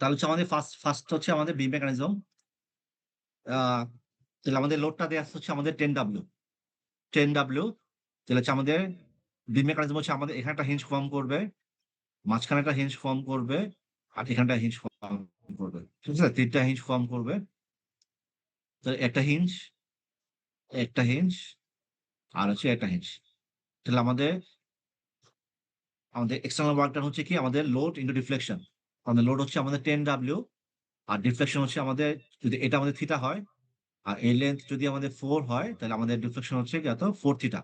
তাহলে হচ্ছে আমাদের ফার্স্ট ফার্স্ট হচ্ছে আমাদের বিম মেকানিজম। তাহলে আমাদের লোডটা দেওয়া হচ্ছে আমাদের 10W, 10W। তাহলে হচ্ছে আমাদের বিম মেকানিজম হচ্ছে আমাদের এখানে একটা হিঞ্জ ফর্ম করবে, মাঝখানে একটা হিঞ্জ ফর্ম করবে, আর এখানটা হিঞ্জ ফর্ম করবে, ঠিক আছে? 3টা হিঞ্জ ফর্ম করবে। তাহলে একটা হিঞ্জ, একটা হিঞ্জ, আর হচ্ছে একটা হিঞ্জ। তাহলে আমাদের আমাদের এক্সটার্নাল ওয়ার্ক ডান হচ্ছে কি, আমাদের লোড ইনটু ডিফ্লেকশন। আমাদের লোড হচ্ছে আমাদের 10W, আর ডিফ্লেকশন হচ্ছে আমাদের, যদি এটা আমাদের থিটা হয় আর এই লেন্থ যদি আমাদের 4 হয়, তাহলে আমাদের ডিফ্লেকশন হচ্ছে কত, 4 থিটা।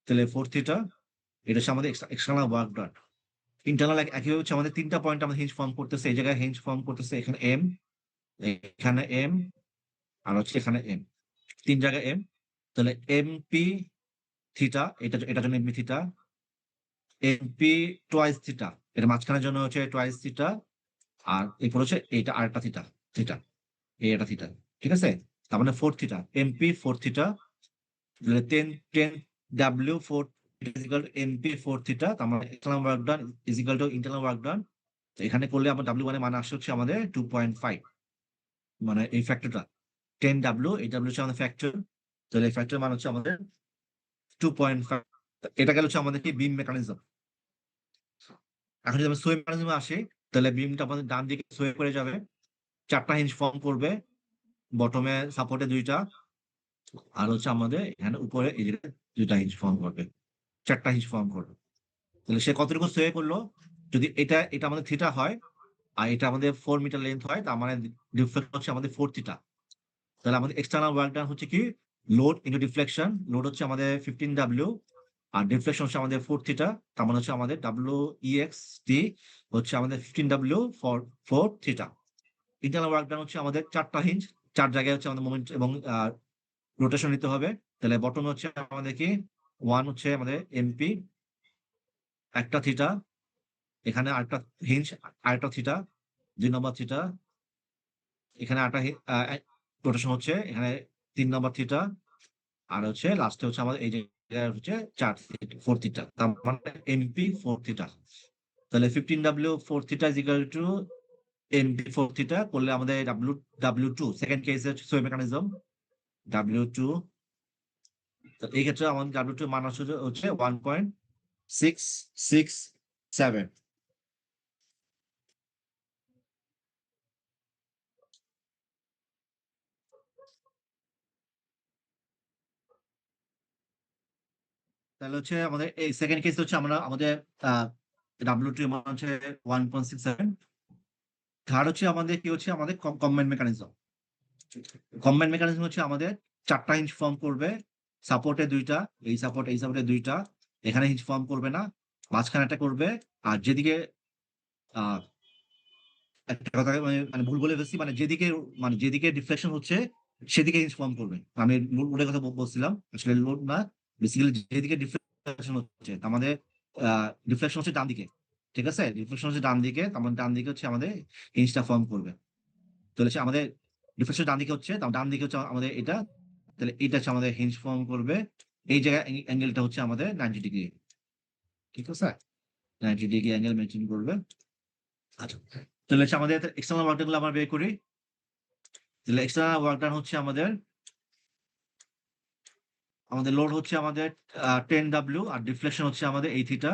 তাহলে 4 থিটা, এটা হচ্ছে আমাদের এক্সটার্নাল ওয়ার্ক ডান। ইন্টারনাল একইভাবে হচ্ছে আমাদের 3টা পয়েন্ট আমাদের হিঞ্জ ফর্ম করতেছে, এই জায়গায় হিঞ্জ ফর্ম করতেছে, এখানে এম, এখানে এম, আর হচ্ছে এখানে এম, 3 জায়গায় এম। তাহলে এমপি থিটা, এটার জন্য MP theta, MP twice theta, এর মাঝখানের জন্য হচ্ছে টোয়াইস থিটা, আর এরপর হচ্ছে এটা আরেকটা থিটা, থিটা, এই একটা থিটা, ঠিক আছে? তার মানে 4 theta, MP 4 theta, 10W 4 is equal to MP 4 theta. তার মানে external work done is equal two internal work done. এখানে করলে আমার W1 এর মান আসছে হচ্ছে আমাদের 2.5, মানে এই ফ্যাক্টরটা 10W, এই W হচ্ছে আমাদের ফ্যাক্টর, তাহলে এই ফ্যাক্টর মান হচ্ছে আমাদের 2.5। এটা গেল হচ্ছে আমাদের কি বিম মেকানিজম। এখন যদি আমি সোয়ে মেকানিজমে আসি, তাহলে বিমটা আমাদের ডান দিকে সোয়ে করে যাবে, 4টা হিঞ্জ ফর্ম করবে, বটমে সাপোর্টে 2টা, আর হচ্ছে আমাদের এখানে উপরে এই যে 2টা হিঞ্জ ফর্ম করবে, 4টা হিঞ্জ ফর্ম করবে। তাহলে সে কতটুকু সোয়ে করলো, যদি এটা এটা আমাদের থিটা হয় আর এটা আমাদের 4 মিটার লেন্থ হয়, তার মানে ডিফ্লেকশন হচ্ছে আমাদের 4 থিটা। তাহলে আমাদের এক্সটার্নাল ওয়ার্ক ডান হচ্ছে কি লোড ইনটু ডিফ্লেকশন, লোড হচ্ছে আমাদের 15W আর ডিফ্লেকশন হচ্ছে আমাদের 4 থিটা, তার মানে হচ্ছে আমাদের WEXT হচ্ছে আমাদের 15W for 4 theta. Internal work done হচ্ছে আমাদের 4টা হিঞ্জ, 4 জায়গায় হচ্ছে আমাদের মোমেন্ট এবং রোটেশন নিতে হবে। তাহলে বটম হচ্ছে আমাদের কি 1 হচ্ছে আমাদের MP, একটা থিটা, এখানে আরেকটা হিঞ্জ, আরেকটা থিটা, 2 নম্বর থিটা, এখানে আরেকটা রোটেশন হচ্ছে এখানে 3 নম্বর থিটা, আর হচ্ছে লাস্টে হচ্ছে আমাদের এই জায়গায় হচ্ছে 4 থিটা, তার মানে MP 4 থিটা। তাহলে 15W 4 theta is equal two MP 4 theta করলে আমাদের W2 সেকেন্ড কেসে সোয়ে মেকানিজম W2, তো এই ক্ষেত্রে আমাদের W2 মান হচ্ছে 1.667। তাহলে হচ্ছে আমাদের এই সেকেন্ড কেস হচ্ছে আমরা আমাদের W2 এর মান হচ্ছে 1.67। থার্ড হচ্ছে আমাদের কি হচ্ছে আমাদের কম্বাইন্ড মেকানিজম। কম্বাইন্ড মেকানিজম হচ্ছে আমাদের 4টা হিঞ্জ ফর্ম করবে, সাপোর্টে 2টা, এই সাপোর্টে 2টা, এখানে হিঞ্জ ফর্ম করবে না, মাঝখানে একটা করবে, আর যেদিকে আহ একটা কথা মানে ভুল বলে ফেলছি, মানে যেদিকে ডিফ্লেকশন হচ্ছে সেদিকে হিঞ্জ ফর্ম করবে। আমি লোডের কথা বলছিলাম, আসলে লোড না, বেসিক্যালি যেদিকে ডিফ্লেকশন হচ্ছে আমাদের ডিফ্লেকশন হচ্ছে ডান দিকে, ঠিক আছে, ডিফ্লেকশন হচ্ছে ডান দিকে, তার মানে ডান দিকে হচ্ছে আমাদের হিঞ্জটা ফর্ম করবে। তাহলে হচ্ছে আমাদের ডিফ্লেকশন ডান দিকে হচ্ছে, ডান দিকে হচ্ছে আমাদের এটা, তাহলে এটা হচ্ছে আমাদের হিঞ্জ ফর্ম করবে, এই জায়গায় অ্যাঙ্গেলটা হচ্ছে আমাদের 90°, ঠিক আছে, 90° অ্যাঙ্গেল মেনটেন করবে। আচ্ছা, তাহলে হচ্ছে আমাদের এক্সটার্নাল ওয়ার্ক গুলো আমরা বের করি। তাহলে এক্সটার্নাল ওয়ার্ক ডান হচ্ছে আমাদের লোড হচ্ছে আমাদের 10W আর ডিফ্লেকশন হচ্ছে আমাদের এই থিটা,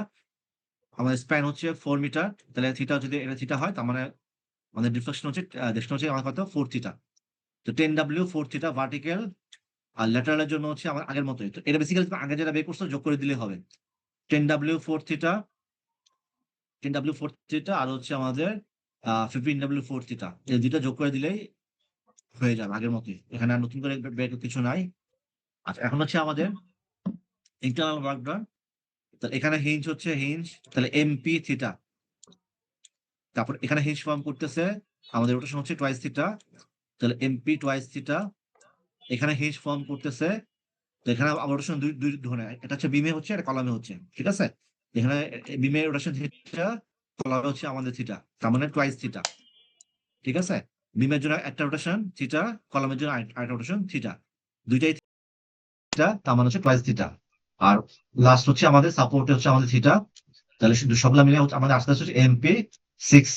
আমাদের স্প্যান হচ্ছে 4 মিটার, তাহলে থিটা যদি এটা থিটা হয়, তার মানে আমাদের ডিফ্লেকশন হচ্ছে আমাদের কত 4 থিটা। তো 10W 4 থিটা ভার্টিক্যাল, আর ল্যাটারালের জন্য হচ্ছে আমার আগের মতোই, তো এটা বেসিক্যালি আগে যেটা বের করছো যোগ করে দিলে হবে। 10W 4 থিটা, 10W 4 থিটা আর হচ্ছে আমাদের 15W 4 থিটা, এই দুইটা যোগ করে দিলেই হয়ে যাবে আগের মতোই, এখানে আর নতুন করে বের কিছু নাই। আচ্ছা, এখন হচ্ছে আমাদের ইন্টারনাল ওয়ার্ক ডান। তাহলে এখানে হিঞ্জ হচ্ছে হিঞ্জ, তাহলে MP থিটা, তারপর এখানে হিঞ্জ ফর্ম করতেছে আমাদের রোটেশন হচ্ছে টুয়াইস থিটা, তাহলে MP টুয়াইস থিটা, এখানে হিঞ্জ ফর্ম করতেছে, তো এখানে আবার রোটেশন দুই দুই ধরনের, এটা হচ্ছে বিমে হচ্ছে, এটা কলামে হচ্ছে, ঠিক আছে, এখানে বিমে রোটেশন থিটা, কলামে হচ্ছে আমাদের থিটা, তার মানে টুয়াইস থিটা, ঠিক আছে, বিমের জন্য একটা রোটেশন থিটা, কলামের জন্য আরেকটা রোটেশন থিটা, দুইটাই থিটা, তার মানে হচ্ছে টুয়াইস থিটা। আর লাস্ট হচ্ছে আমাদের সাপোর্টে হচ্ছে আমাদের থিটা, তাহলে শুধু সবগুলা মিলে আমাদের আস্তে আস্তে MP 6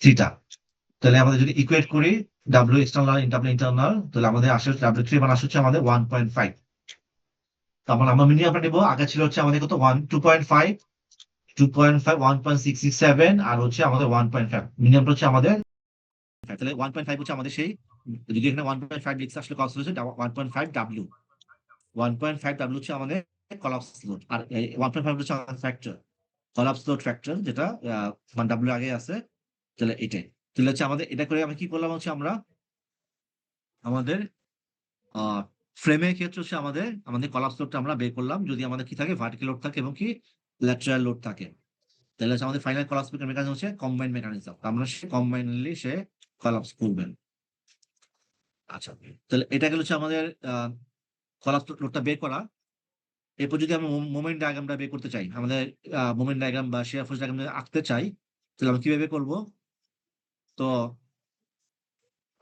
থিটা। তাহলে আমাদের যদি ইকুয়েট করি W এক্সটার্নাল W ইন্টারনাল, তাহলে আমাদের আসে W3 মান আসছে হচ্ছে আমাদের 1.5। তারপর আমরা মিনিমামটা নেবো, আগে ছিল হচ্ছে আমাদের কত 2.5, 1.67 আর হচ্ছে আমাদের 1.5, মিনিমামটা হচ্ছে আমাদের, তাহলে 1.5 হচ্ছে আমাদের সেই, যদি এখানে 1.5 লিখছে আসলে কত হচ্ছে 1.5W, 1.5W হচ্ছে আমাদের কলাপস লোড, আর 1.5 হচ্ছে আমাদের ফ্যাক্টর, কলাপস লোড ফ্যাক্টর, যেটা মানে W আগে আছে, তাহলে এটাই। তাহলে হচ্ছে আমাদের এটা করে আমি কি করলাম হচ্ছে আমরা আমাদের ফ্রেমের ক্ষেত্রে হচ্ছে আমাদের কলাপস লোডটা আমরা বের করলাম, যদি আমাদের কি থাকে ভার্টিক্যাল লোড থাকে এবং কি ল্যাটারাল লোড থাকে, তাহলে হচ্ছে আমাদের ফাইনাল কলাপস মেকানিজম হচ্ছে কম্বাইন্ড মেকানিজম, আমরা সে কম্বাইনলি সে কলাপস করবেন। আচ্ছা, তাহলে এটা গেল হচ্ছে আমাদের কলাপস লোডটা বের করা। এরপর যদি আমরা মোমেন্ট ডায়াগ্রামটা বের করতে চাই, আমাদের মোমেন্ট ডায়াগ্রাম বা শেয়ার ফোর্স ডায়াগ্রাম আঁকতে চাই, তাহলে আমরা কিভাবে করবো, তো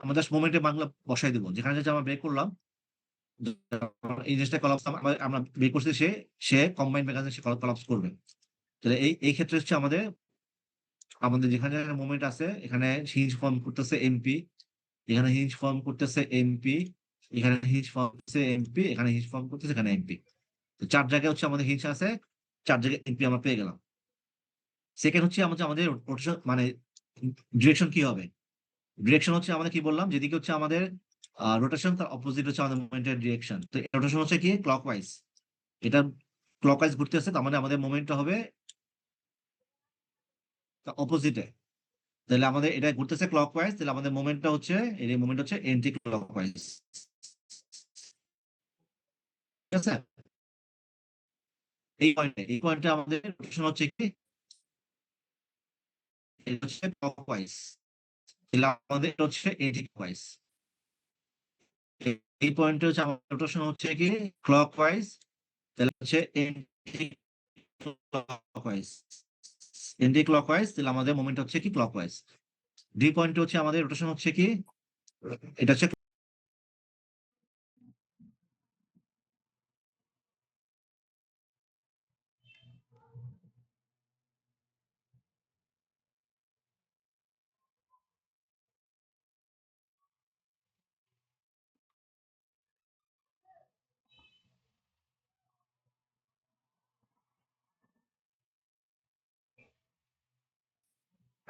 আমরা জাস্ট মোমেন্টের মানগুলো বসাই দেবো, যেখানে যেটা আমরা বের করলাম, এই জিনিসটা কলাপস আমরা বের করছি, সে কম্বাইন্ড মেকানিজম সে কলাপস করবে। তাহলে এই ক্ষেত্রে হচ্ছে আমাদের আমাদের যেখানে মোমেন্ট আছে এখানে হিঞ্জ ফর্ম করতেছে এমপি, এখানে হিঞ্জ ফর্ম করতেছে এমপি, এখানে হিঞ্জ ফর্ম করতেছে এমপি, এখানে হিঞ্জ ফর্ম করতেছে এখানে এমপি। তো 4 জায়গায় হচ্ছে আমাদের হিঞ্জ আছে, 4 জায়গায় এমপি আমরা পেয়ে গেলাম। সেকেন্ড হচ্ছে আমাদের রোটেশন মানে ডিরেকশন কি হবে? ডিরেকশন হচ্ছে আমাদের কি বললাম, যেদিকে হচ্ছে আমাদের রোটেশন তার অপোজিট হচ্ছে আমাদের মোমেন্টের ডিরেকশন। তো রোটেশন হচ্ছে কি ক্লকওয়াইজ, এটা ক্লকওয়াইজ ঘুরতেছে, তার মানে আমাদের মোমেন্টটা হবে অপোজিটে। তাহলে আমাদের এটা ঘুরতেছে ক্লকওয়াইজ, তাহলে আমাদের মোমেন্টটা হচ্ছে এই মোমেন্ট হচ্ছে এন্টি ক্লকওয়াইজ। ঠিক আছে, এই পয়েন্টে আমাদের রোটেশন হচ্ছে কি, এটা হচ্ছে ক্লকওয়াইজ, তাহলে আমাদের এটা হচ্ছে এন্টি ক্লকওয়াইজ। এই পয়েন্টে হচ্ছে আমাদের রোটেশন হচ্ছে কি ক্লকওয়াইজ, তাহলে হচ্ছে এন্টি ক্লকওয়াইজ, এন্টি ক্লকওয়াইজ, তাহলে আমাদের মোমেন্ট হচ্ছে কি ক্লকওয়াইজ। ডি পয়েন্টে হচ্ছে আমাদের রোটেশন হচ্ছে কি, এটা হচ্ছে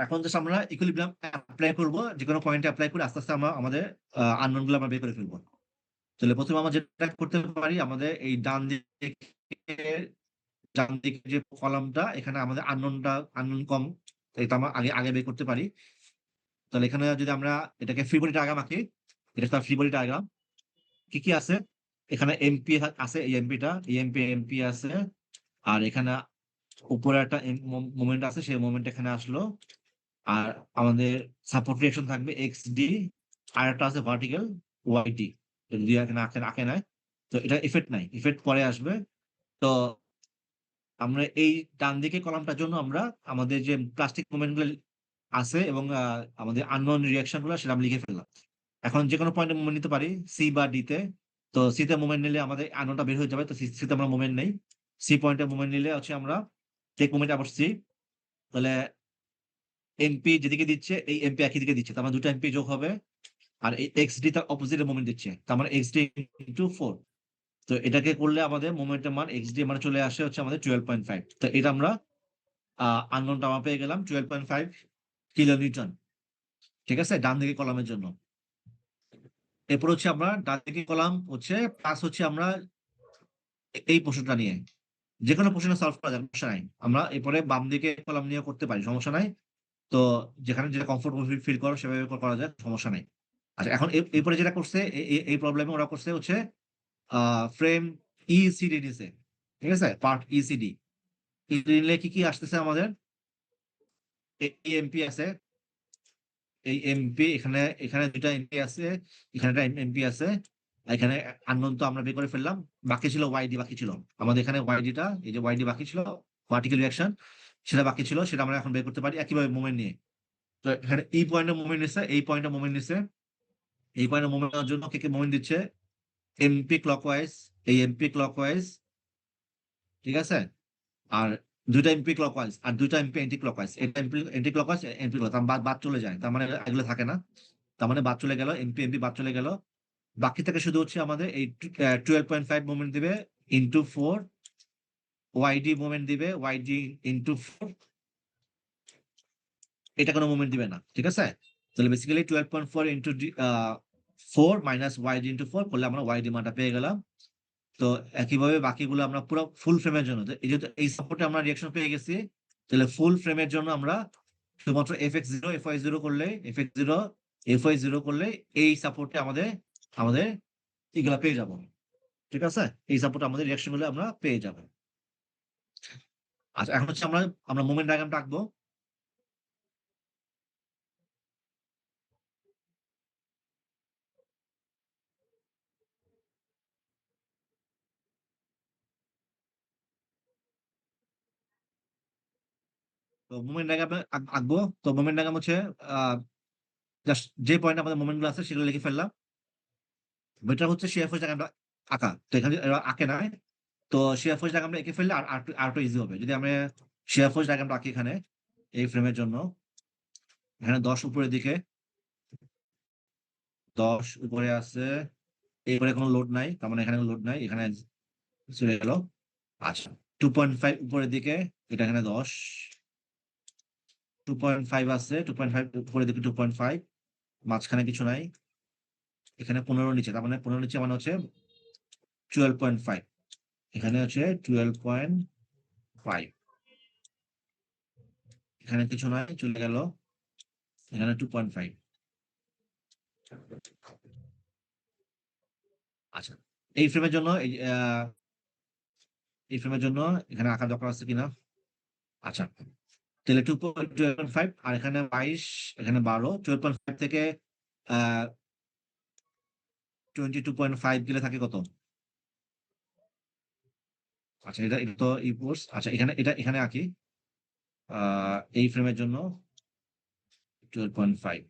এখন জাস্ট আমরা ইকুইলিব্রিয়াম অ্যাপ্লাই করব, যে কোনো পয়েন্টে অ্যাপ্লাই করে আস্তে আস্তে আমরা আমাদের আননোন গুলো আমরা বের করে ফেলবো। তাহলে প্রথমে আমরা যেটা করতে পারি, আমাদের এই ডান দিকে যে কলামটা, এখানে আমাদের আননোন কম, এটা আমরা আগে আগে বের করতে পারি। তাহলে এখানে যদি আমরা এটাকে ফ্রি বডি ডায়াগ্রাম আঁকি, এটা তার ফ্রি বডি ডায়াগ্রাম কি কি আছে, এখানে এমপি আছে, এই এমপিটা এমপি আছে, আর এখানে উপরে একটা মোমেন্ট আছে, সেই মোমেন্ট এখানে আসলো, আর আমাদের সাপোর্ট রিঅ্যাকশন থাকবে এক্স ডি, আর একটা আছে ভার্টিক্যাল ওয়াই ডি, যদি এখানে আঁকে নাই, তো এটা ইফেক্ট নাই, ইফেক্ট পরে আসবে। তো আমরা এই ডান দিকে কলামটার জন্য আমরা আমাদের যে প্লাস্টিক মুভমেন্ট গুলো আছে এবং আমাদের আননোন রিঅ্যাকশন গুলো সেটা আমরা লিখে ফেললাম। এখন যে কোনো পয়েন্টে মুভমেন্ট নিতে পারি, সি বা ডি তে। তো সি তে মুভমেন্ট নিলে আমাদের আননোনটা বের হয়ে যাবে, তো সি তে আমরা মুভমেন্ট নেই। সি পয়েন্টে মুভমেন্ট নিলে হচ্ছে আমরা টেক মুভমেন্ট আবার সি, তাহলে এমপি যেদিকে দিচ্ছে এই এমপি একই দিকে দিচ্ছে, তার মানে দুটো এমপি যোগ হবে, আর এই এক্স ডি তার অপোজিটে মোমেন্ট দিচ্ছে, তার মানে এক্স ডি ইন্টু 4। তো এটাকে করলে আমাদের মোমেন্টের মান এক্স ডি মানে চলে আসে হচ্ছে আমাদের 12.5। তো এটা আমরা আননোনটা আমরা পেয়ে গেলাম 12.5 কিলো নিউটন। ঠিক আছে, ডান দিকে কলামের জন্য। এরপর হচ্ছে আমরা ডান দিকে কলাম হচ্ছে প্লাস হচ্ছে আমরা এই প্রশ্নটা নিয়ে যে কোনো প্রশ্ন সলভ করা যায়, সমস্যা নাই, আমরা এরপরে বাম দিকে কলাম নিয়ে করতে পারি, সমস্যা নাই। তো যেখানে যেটা কমফোর্টেবল ফিল করো সেভাবে করা যায়, সমস্যা নাই। আচ্ছা, এখন এরপরে যেটা করছে এই প্রবলেমে ওরা করছে হচ্ছে ফ্রেম ইসিডি নিছে। ঠিক আছে, পার্ট ইসিডি নিলে কি কি আসতেছে আমাদের, এমপি আছে, এই এমপি এখানে এখানে দুটা এমপি আছে, এখানে একটা এমপি আছে, এখানে আননোন তো আমরা বের করে ফেললাম। বাকি ছিল ওয়াইডি, বাকি ছিল আমাদের এখানে ওয়াইডিটা, এই যে ওয়াইডি বাকি ছিল, ভার্টিক্যাল রিঅ্যাকশন সেটা বাকি ছিল, সেটা আমরা এখন বের করতে পারি একইভাবে মুভমেন্ট নিয়ে। তো এখানে এই পয়েন্টে মুভমেন্ট নিচ্ছে, এই পয়েন্টে মুভমেন্ট নিচ্ছে, এই পয়েন্টে মুভমেন্ট নেওয়ার জন্য কে কে মুভমেন্ট দিচ্ছে, এমপি ক্লকওয়াইজ, এই এমপি ক্লকওয়াইজ। ঠিক আছে, আর দুইটা এমপি ক্লকওয়াইজ আর দুইটা এমপি এন্টি ক্লকওয়াইজ, এটা MP anti clockwise MP clock বাদ চলে যায়, তার মানে এগুলো থাকে না, তার মানে বাদ চলে গেল, এমপি এমপি বাদ চলে গেল। বাকি থেকে শুধু হচ্ছে আমাদের এই 12.5 মুভমেন্ট দিবে ইন্টু 4, ওয়াইডি মুভমেন্ট দিবে ওয়াইডি ইন্টু 4, এটা কোনো মুভমেন্ট দিবে না। ঠিক আছে, তাহলে basically 12.4 into 4 minus YD into 4 করলে আমরা ওয়াইডি মানটা পেয়ে গেলাম। তো একইভাবে বাকিগুলো আমরা পুরো ফুল ফ্রেমের জন্য, এই যেহেতু এই সাপোর্টে আমরা রিঅ্যাকশন পেয়ে গেছি, তাহলে ফুল ফ্রেমের জন্য আমরা শুধুমাত্র fx0 fy0 করলে, fx0 fy0 করলে এই সাপোর্টে আমাদের আমাদের এগুলা পেয়ে যাব। ঠিক আছে, এই সাপোর্টে আমাদের রিঅ্যাকশন গুলো আমরা পেয়ে যাব। আচ্ছা, এখন হচ্ছে আমরা আমরা মোমেন্ট ডায়াগ্রামটা আঁকবো। তো মোমেন্ট ডায়াগ্রাম আঁকবো। তো মোমেন্ট ডায়াগ্রাম হচ্ছে জাস্ট যে পয়েন্ট আমাদের মোমেন্ট গুলো আছে সেগুলো লিখে ফেললাম। বেটার হচ্ছে শেয়ার ফোর্স ডায়াগ্রামটা আঁকা, তো এখানে এরা আঁকে না, তো শেয়ার ফোর্স ডায়াগ্রামটা এঁকে ফেললে আর একটু ইজি হবে। যদি আমরা শেয়ার ফোর্স ডায়াগ্রামটা আঁকি এখানে, এই ফ্রেমের জন্য এখানে 10 উপরের দিকে, 10 উপরে আছে, এরপরে কোনো লোড নাই, তার মানে এখানে লোড নাই, এখানে চলে গেল। আচ্ছা 2.5 উপরের দিকে, এটা এখানে 10, 2.5 আছে, 2.5 উপরের দিকে 2.5, মাঝখানে কিছু নাই, এখানে 15 নিচে, তার মানে 15 নিচে মানে হচ্ছে 12.5, এখানে হচ্ছে 12.5, এখানে কিছু নাই, চলে গেল, এখানে 2.5। আচ্ছা এই ফ্রেমের জন্য এই ফ্রেমের জন্য এখানে আঁকা দরকার আছে কিনা? আচ্ছা তাহলে 2.5 আর এখানে 22, এখানে 12, 12.5 থেকে 22.5 গেলে থাকে কত? আচ্ছা এটা এটা তো ইপোর্স। আচ্ছা এখানে এটা এখানে আঁকি এই ফ্রেমের জন্য 12.5।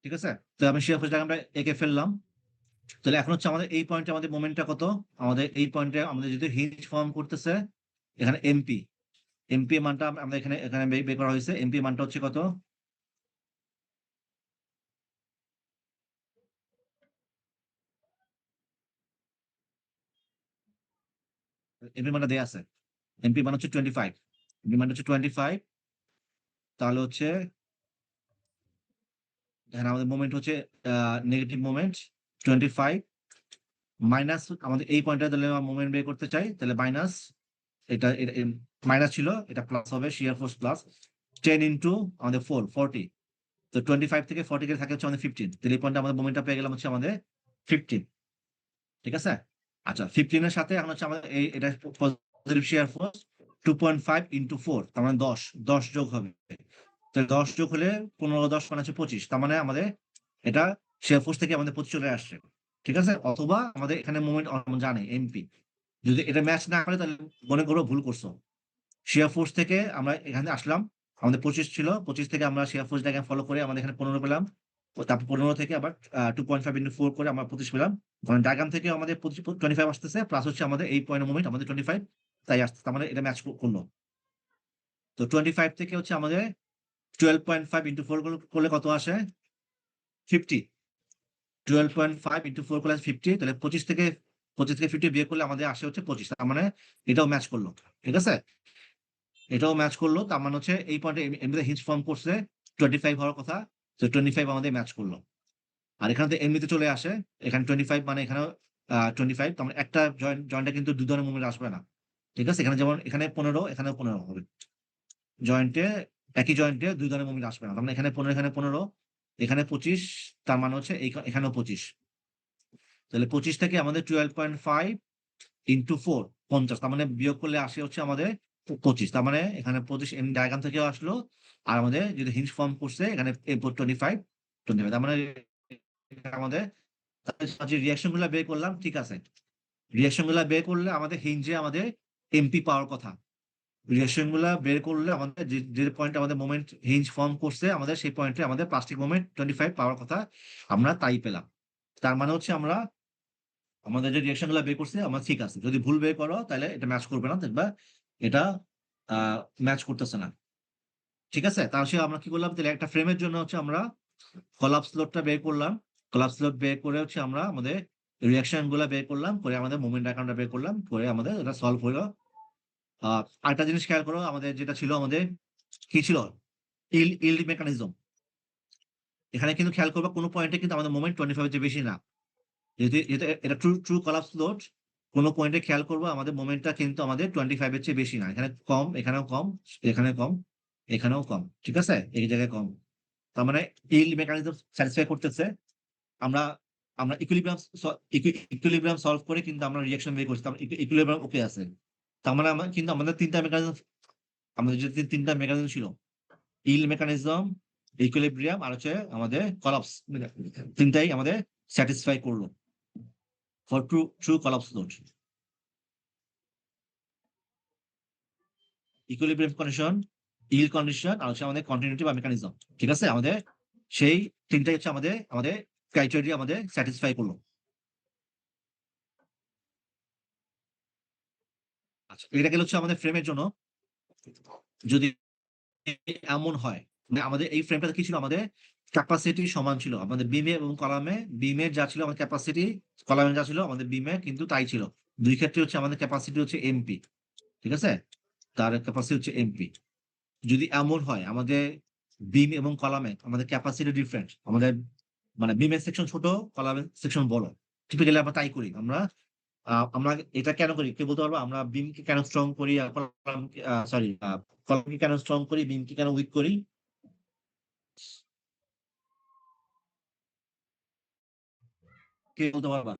ঠিক আছে, তো আমি শিয়ার ফোর্স ডায়াগ্রামটা এঁকে ফেললাম। তাহলে এখন হচ্ছে আমাদের এই পয়েন্টে আমাদের মোমেন্টটা কত? আমাদের এই পয়েন্টে আমাদের যদি হিঞ্জ ফর্ম করতেছে, এখানে এমপি, এমপি মানটা আমাদের এখানে এখানে বের করা হয়েছে। এমপি মানটা হচ্ছে কত? এমপি মানটা দেয়া আছে, এমপি মান হচ্ছে 25, এমপি মান হচ্ছে 25। তাহলে হচ্ছে এখানে আমাদের মোমেন্ট হচ্ছে নেগেটিভ মোমেন্ট 25 মাইনাস আমাদের এই পয়েন্টে তাহলে মোমেন্ট বের করতে চাই, তাহলে মাইনাস এটা মাইনাস ছিল, এটা প্লাস হবে, শিয়ার ফোর্স প্লাস 10 ইন্টু আমাদের 40। তো 25 থেকে 40 গেলে থাকে হচ্ছে আমাদের 15, তাহলে এই পয়েন্টে আমাদের মোমেন্টটা পেয়ে গেলাম হচ্ছে আমাদের 15। ঠিক আছে, আচ্ছা 15 এর সাথে এখন হচ্ছে আমাদের এই এটা পজিটিভ শিয়ার ফোর্স 2.5 ইন্টু 4, তার মানে 10 যোগ হবে। তাহলে 10 যোগ হলে 15 10 মানে হচ্ছে 25, তার মানে আমাদের এটা শিয়ার ফোর্স থেকে আমাদের 25 চলে আসছে। ঠিক আছে, অথবা আমাদের এখানে মোমেন্ট জানে এমপি, যদি এটা ম্যাচ না করে তাহলে মনে করো ভুল করছো। শিয়ার ফোর্স থেকে আমরা এখানে আসলাম, আমাদের 25 ছিল, 25 থেকে আমরা শিয়ার ফোর্স ডায়াগ্রাম ফলো করে আমাদের এখানে 15 পেলাম, তারপর 15 থেকে আবার 2.5 ইন্টু 4 করে আমরা 25 পেলাম। কারণ ডায়াগ্রাম থেকে আমাদের 25 আসতেছে, প্লাস হচ্ছে আমাদের এই পয়েন্ট মোমেন্ট আমাদের 25, তাই আসছে, তার মানে এটা ম্যাচ করলো। তো 25 থেকে হচ্ছে আমাদের 12.5 ইন্টু 4 করলে কত আসে? 50। 12.5 ইন্টু 4 করলে 50, তাহলে 25 থেকে 50 বিয়ে করলে আমাদের আসে হচ্ছে 25, তার মানে এটাও ম্যাচ করলো। ঠিক আছে, এটাও ম্যাচ করলো, তার মানে হচ্ছে এই পয়েন্টে এমনিতে হিঞ্জ ফর্ম করছে 25 হওয়ার কথা, তো 25 আমাদের ম্যাচ করলো। আর এখানে তো এমনিতে চলে আসে, এখানে 25 মানে এখানেও 25, তার মানে একটা জয়েন্টে কিন্তু দুই ধরনের মুভমেন্ট আসবে না। ঠিক আছে, এখানে যেমন এখানে 15, এখানে 15 হবে, জয়েন্টে একই জয়েন্টে দুই ধরনের মুভমেন্ট আসবে না, তার মানে এখানে 15, এখানে 15, এখানে 25, তার মানে হচ্ছে এখানেও 25। তাহলে 25 থেকে আমাদের 12.5 ইন্টু 4 50, তার মানে বিয়োগ করলে আসে হচ্ছে আমাদের 25, তার মানে এখানে 25 ডায়াগ্রাম থেকেও আসলো। আর আমাদের যদি হিঞ্জ ফর্ম করছে এখানে 25, তার মানে আমাদের যে রিয়াকশন গুলা বের করলাম, ঠিক আছে, রিয়াকশন গুলা বের করলে আমাদের হিঞ্জে আমাদের এমপি পাওয়ার কথা, রিয়াকশন গুলা বের করলে আমাদের যে পয়েন্টে আমাদের মোমেন্ট হিঞ্জ ফর্ম করছে আমাদের সেই পয়েন্টে আমাদের প্লাস্টিক মোমেন্ট 25 পাওয়ার কথা, আমরা তাই পেলাম। তার মানে হচ্ছে আমরা আমাদের যে রিয়াকশন গুলো বের করছে আমরা ঠিক আছে, যদি ভুল বের করো তাহলে এটা ম্যাচ করবে না, দেখবা এটা ম্যাচ করতেছে না। ঠিক আছে, তাহলে আমরা কি করলাম, তাহলে একটা ফ্রেমের জন্য হচ্ছে আমরা কলাপস লোডটা বের করলাম, কলাপস লোড বের করে হচ্ছে আমরা আমাদের রিয়াকশন গুলা বের করলাম, করে আমাদের মোমেন্ট ডায়াগ্রামটা বের করলাম, করে আমাদের এটা সলভ হলো। আরেকটা জিনিস খেয়াল করো, আমাদের যেটা ছিল আমাদের কি ছিল, ইল্ড মেকানিজম। এখানে কিন্তু খেয়াল করবো কোনো পয়েন্টে কিন্তু আমাদের মোমেন্ট 25 এর বেশি না, যেহেতু এটা ট্রু ট্রু কলাপস লোড, কোনো পয়েন্টে খেয়াল করবো আমাদের মোমেন্টটা কিন্তু আমাদের 25 এর চেয়ে বেশি না, এখানে কম, এখানেও কম, এখানে কম, এখানেও কম। ঠিক আছে, এই জায়গায় কম, তার মানে ইল্ড মেকানিজম স্যাটিসফাই করতেছে। আমরা আমরা ইকুইলিব্রিয়াম সলভ করে কিন্তু আমরা রিঅ্যাকশন বের করছি, ইকুইলিব্রিয়াম ওকে আছে, তার মানে কিন্তু আমাদের তিনটা মেকানিজম আমাদের যে তিনটা মেকানিজম ছিল, ইল মেকানিজম, ইকুইলিব্রিয়াম আর হচ্ছে আমাদের কলাপস, তিনটাই আমাদের স্যাটিসফাই করলো for true collapse load. Equilibrium condition, yield condition আর হচ্ছে আমাদের কন্টিনিউটি বা মেকানিজম, ঠিক আছে? আমাদের সেই তিনটাই হচ্ছে আমাদের আমাদের ক্রাইটেরিয়া আমাদের স্যাটিসফাই করলো। আচ্ছা, এটা গেল হচ্ছে আমাদের ফ্রেমের জন্য। যদি এমন হয় মানে আমাদের এই ফ্রেমটা কি ছিল, আমাদের ক্যাপাসিটি সমান ছিল আমাদের বিমে এবং কলামে। বিমের যা ছিল আমাদের ক্যাপাসিটি, কলামে যা ছিল আমাদের বিমে কিন্তু তাই ছিল। দুই ক্ষেত্রে হচ্ছে আমাদের ক্যাপাসিটি হচ্ছে এমপি, ঠিক আছে? তার ক্যাপাসিটি হচ্ছে এমপি। যদি এমন হয় আমাদের বিম এবং কলামে আমাদের ক্যাপাসিটি ডিফারেন্ট, আমাদের মানে বিমের সেকশন ছোট, কলামের সেকশন বড়, টিপিক্যালি আমরা তাই করি। আমরা এটা কেন করি কে বলতে পারবো? আমরা বিমকে কেন স্ট্রং করি আর কলামকে কেন স্ট্রং করি, বিমকে কেন উইক করি? কে বলতে পারবা?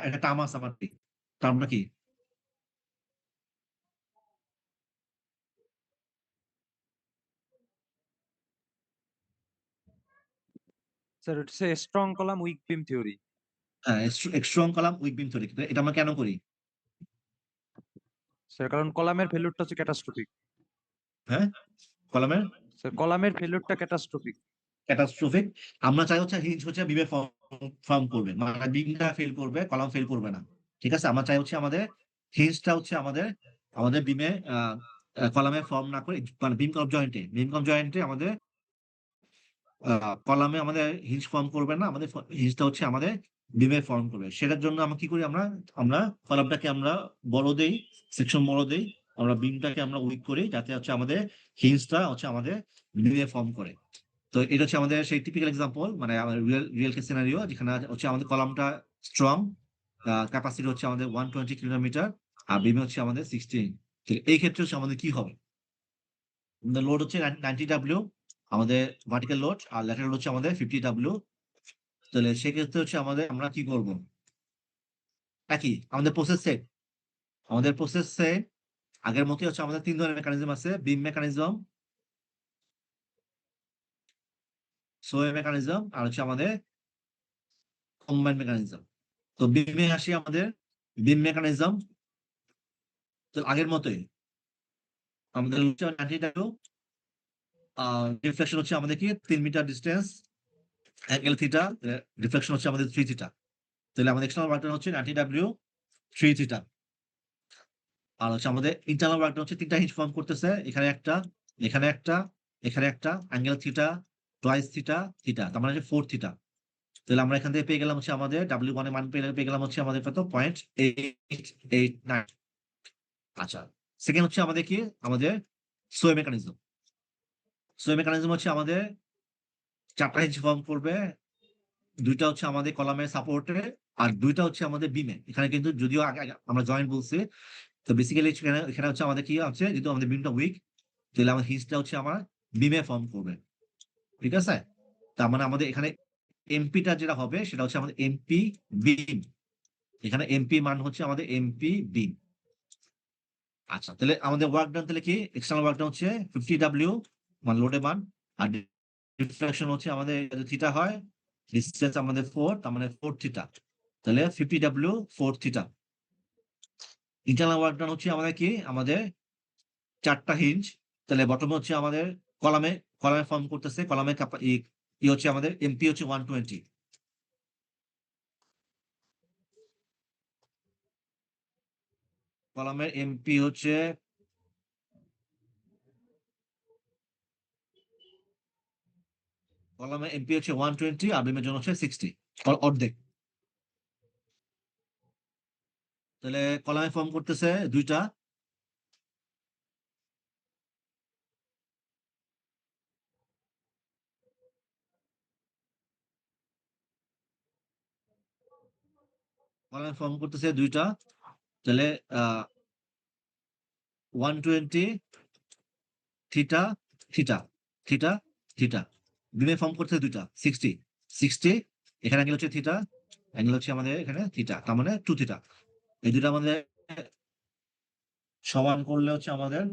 এটা টার্ম আছে আমার, কি টার্মটা কি? স্যার হচ্ছে স্ট্রং কলাম উইক বিম থিওরি। হ্যাঁ, স্ট্রং কলাম উইক বিম থিওরি। এটা আমরা কেন করি? স্যার কারণ কলামের ফেলিউরটা হচ্ছে ক্যাটাস্ট্রফিক। হ্যাঁ, কলামের স্যার কলামের ফেলিউরটা ক্যাটাস্ট্রফিক। ক্যাটাস্ট্রোফিক। আমরা চাই হচ্ছে হিঞ্জ হচ্ছে বিমে ফর্ম করবে, মানে বিমটা ফেল করবে, কলাম ফেল করবে না, ঠিক আছে? আমরা চাই হচ্ছে আমাদের হিঞ্জটা হচ্ছে আমাদের আমাদের বিমে কলামে ফর্ম না করে, মানে বিম কম জয়েন্টে আমাদের কলামে আমাদের হিঞ্জ ফর্ম করবে না, আমাদের হিঞ্জটা হচ্ছে আমাদের বিমে ফর্ম করবে। সেটার জন্য আমরা কি করি, আমরা আমরা কলামটাকে আমরা বড় দেই, সেকশন বড় দেই, আমরা বিমটাকে আমরা উইক করি যাতে হচ্ছে আমাদের হিঞ্জটা হচ্ছে আমাদের বিমে ফর্ম করে। তো এটা হচ্ছে আমাদের সেই টিপিক্যাল এক্সাম্পল, মানে আমাদের রিয়েল কেস সিনারিও, যেখানে হচ্ছে আমাদের কলামটা স্ট্রং, ক্যাপাসিটি হচ্ছে আমাদের 120 কিলোমিটার আর বিম হচ্ছে আমাদের 16। এই ক্ষেত্রে হচ্ছে আমাদের কি হবে? আমাদের লোড হচ্ছে 90 ডাব্লিউ আমাদের ভার্টিক্যাল লোড, আর ল্যাটারাল হচ্ছে আমাদের 50 ডাব্লিউ। তাহলে সেক্ষেত্রে হচ্ছে আমরা কি করব? একই আমাদের প্রসেস সেট, আগের মতোই হচ্ছে আমাদের তিন ধরনের মেকানিজম আছে: বিম মেকানিজম, সোয়ে মেকানিজম আর হচ্ছে আমাদের কম্বাইন্ড মেকানিজম। তো বিমে আসি, আমাদের বিম মেকানিজম তো আগের মতোই আমাদের 90 ডাব্লিউ, রিফ্লেকশন হচ্ছে আমাদের কি 3 metre distance, angle theta, reflection হচ্ছে আমাদের 3 থিটা। তাহলে আমাদের এক্সটার্নাল ওয়ার্ক ডান হচ্ছে 90 ডাব্লিউ 3 থিটা। আর হচ্ছে আমাদের ইন্টারনাল ওয়ার্ক ডান হচ্ছে তিনটা হিঞ্জ ফর্ম করতেছে, এখানে একটা, এখানে একটা, এখানে একটা, angle theta, twice theta, theta, তার মানে হচ্ছে 4 থিটা। তাহলে আমরা এখান থেকে পেয়ে গেলাম হচ্ছে আমাদের W1 এর মান পেয়ে গেলাম হচ্ছে আমাদের কত, 0.889। আচ্ছা, সেকেন্ড হচ্ছে আমাদের কি, আমাদের সোয়ে মেকানিজম। সোয়ে মেকানিজম হচ্ছে আমাদের চারটা হিঞ্জ ফর্ম করবে, দুইটা হচ্ছে আমাদের কলামের সাপোর্টে আর দুইটা হচ্ছে আমাদের বিমে। এখানে কিন্তু যদিও আগে আমরা জয়েন্ট বলছি, তো বেসিক্যালি এখানে হচ্ছে আমাদের কি হচ্ছে, যেহেতু আমাদের বিমটা উইক, তাহলে আমাদের হিঞ্জটা হচ্ছে আমার বিমে ফর্ম করবে, ঠিক আছে? তার মানে আমাদের এখানে এমপিটা যেটা হবে সেটা হচ্ছে আমাদের এমপি বিম। এখানে এমপি মান হচ্ছে আমাদের এমপি বিম। আচ্ছা, তাহলে আমাদের ওয়ার্ক ডান তাহলে কি, এক্সটার্নাল ওয়ার্ক ডান হচ্ছে 50 ডাব্লিউ মানে লোডে মান, আর রিফ্লেকশন হচ্ছে আমাদের থিটা হয়, ডিসটেন্স আমাদের 4, তার মানে 4 থিটা। তাহলে 50 W 4 theta. Internal work done হচ্ছে আমাদের কি, আমাদের চারটা হিঞ্জ। তাহলে বটমে হচ্ছে আমাদের কলামে কলামে ফর্ম করতেছে, কলামে ই হচ্ছে আমাদের এমপি হচ্ছে 120। কলামের এমপি হচ্ছে কলামের এমপি হচ্ছে 120 আর বিমের জন্য হচ্ছে 60, অর্ধেক। তাহলে কলামে ফর্ম করতেছে দুইটা, কলামে ফর্ম করতেছে দুইটা। তাহলে 120 থিটা থিটা থিটা থিটা। বিমে ফর্ম করতেছে দুইটা 60 60, এখানে অ্যাঙ্গেল হচ্ছে থিটা, অ্যাঙ্গেল হচ্ছে আমাদের এখানে থিটা, তার মানে 2 থিটা। এই দুটো আমাদের সমান করলে হচ্ছে আমাদের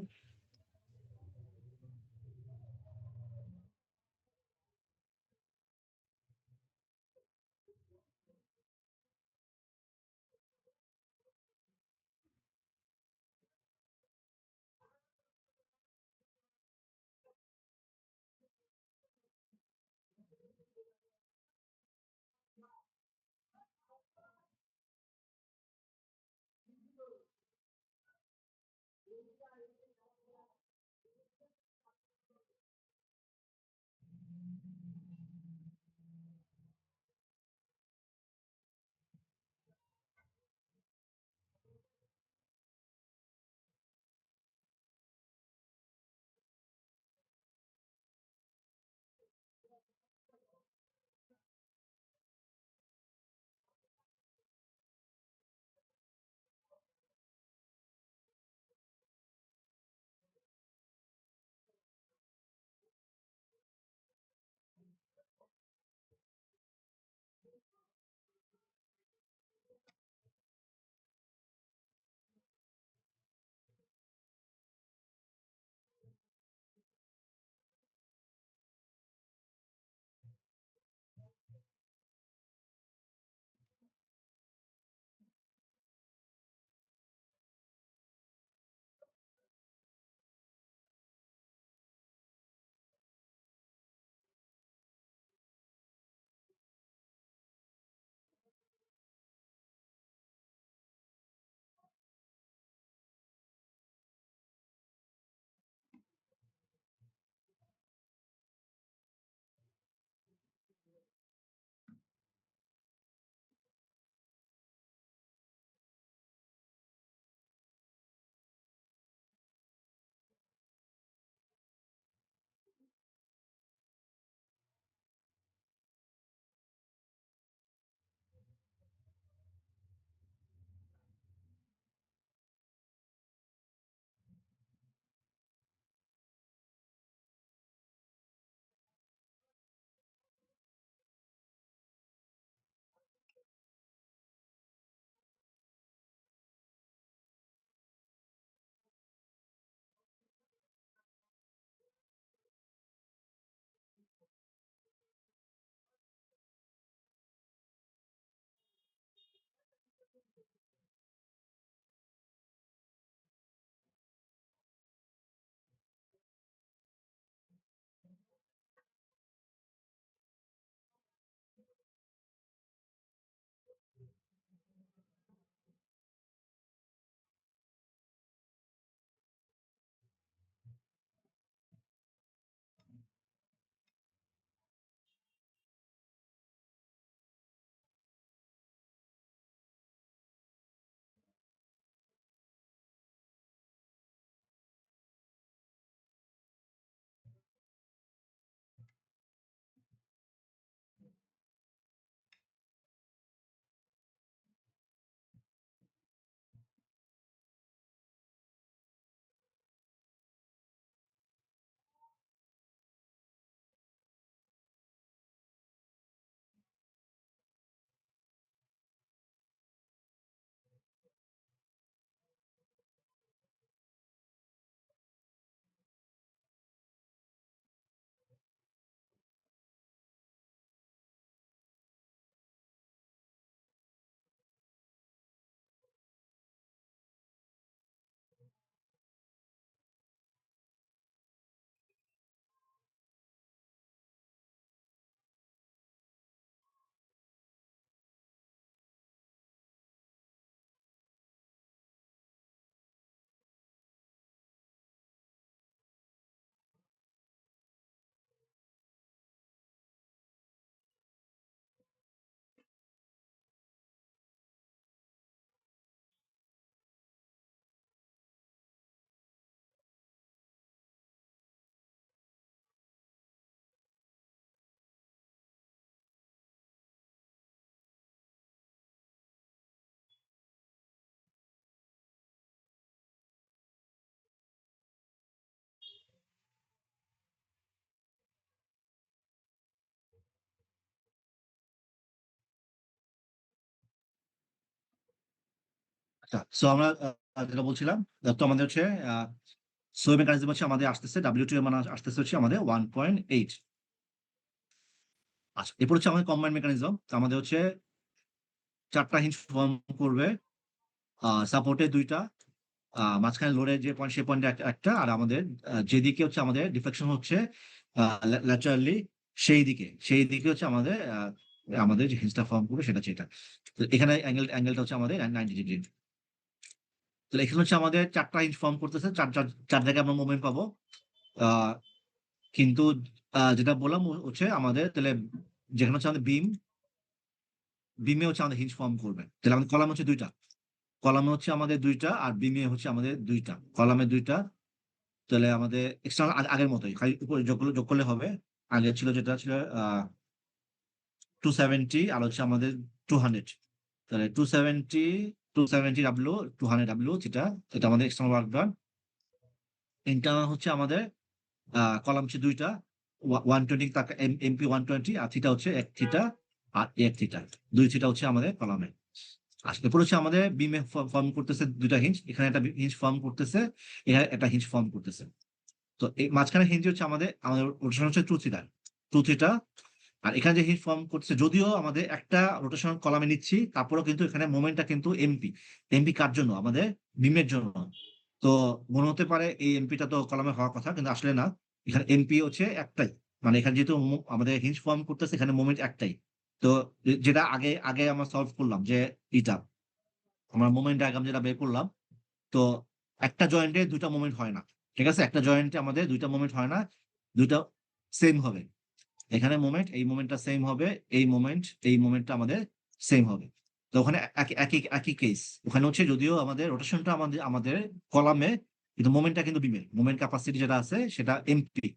সো আমরা যেটা বলছিলাম, তো আমাদের হচ্ছে সো মেকানিজম হচ্ছে আমাদের আসতেছে W2 এর মান আসতেছে হচ্ছে আমাদের 1.8। আচ্ছা, এরপর হচ্ছে আমাদের কম্বাইন্ড মেকানিজম। আমাদের হচ্ছে 4টা হিঞ্জ ফর্ম করবে, সাপোর্টে 2টা, মাঝখানে লোডের যে পয়েন্ট সেই পয়েন্টে একটা, আর আমাদের যেদিকে হচ্ছে আমাদের ডিফ্লেকশন হচ্ছে ল্যাটারালি সেই দিকে হচ্ছে আমাদের আমাদের যে হিঞ্জটা ফর্ম করবে সেটা হচ্ছে এটা। তো এখানে অ্যাঙ্গেলটা হচ্ছে আমাদের 90 ডিগ্রি। তো এখানে হচ্ছে আমাদের 4টা হিঞ্জ ফর্ম করতেছে, চার জায়গায় আমরা মোমেন্ট পাবো। আহ, কিন্তু যেটা বললাম হচ্ছে আমাদের তাহলে যেখানে হচ্ছে আমাদের বিমে হচ্ছে আমাদের হিঞ্জ ফর্ম করবে, তাহলে আমাদের কলাম হচ্ছে 2টা, কলামে হচ্ছে আমাদের 2টা, আর বিমে হচ্ছে আমাদের 2টা, কলামে 2টা। তাহলে আমাদের এক্সটার্নাল আগের মতোই, খালি উপরে যোগ করলে হবে। আগে ছিল যেটা ছিল 270, আর হচ্ছে আমাদের 200। তাহলে 270 ডাব্লিউ, 200 ডাব্লিউ, যেটা এটা আমাদের এক্সটার্নাল ওয়ার্ক ডান। ইন্টারনাল হচ্ছে আমাদের কলাম হচ্ছে 2টা, 120 এমপি 120, আর থিটা হচ্ছে 1 থিটা আর 1 থিটা, 2 থিটা হচ্ছে আমাদের কলামে। আসলে পরে হচ্ছে আমাদের বিমে ফর্ম করতেছে 2টা হিঞ্জ, এখানে একটা হিঞ্জ ফর্ম করতেছে, এখানে একটা হিঞ্জ ফর্ম করতেছে। তো এই মাঝখানে হিঞ্জ হচ্ছে আমাদের রোটেশন হচ্ছে 2 থিটা। আর এখানে যে হিঞ্জ ফর্ম করতেছে, যদিও আমাদের একটা রোটেশন কলামে নিচ্ছি, তারপরেও কিন্তু এখানে মোমেন্টটা কিন্তু এমপি কার জন্য? আমাদের বিমের জন্য। তো মনে হতে পারে এই এমপিটা তো কলামে হওয়ার কথা, কিন্তু আসলে না। এখানে এমপি হচ্ছে একটাই, মানে এখানে যেহেতু আমাদের হিঞ্জ ফর্ম করতেছে, এখানে মোমেন্ট একটাই। তো যেটা আগে আগে আমরা সলভ করলাম যে এটা আমরা মোমেন্ট ডায়াগ্রাম যেটা বের করলাম, তো একটা জয়েন্টে 2টা মোমেন্ট হয় না। ঠিক আছে, একটা জয়েন্টে আমাদের 2টা মোমেন্ট হয় না, 2টা সেম হবে। এখানে মোমেন্ট, এই মোমেন্টটা সেম হবে, এই মোমেন্টটা আমাদের সেম হবে। তো ওখানে একই একই একই কেস। ওখানে হচ্ছে যদিও আমাদের রোটেশনটা আমাদের আমাদের কলামে, কিন্তু মোমেন্টটা কিন্তু বিমের, মোমেন্ট ক্যাপাসিটি যেটা আছে সেটা এমপি,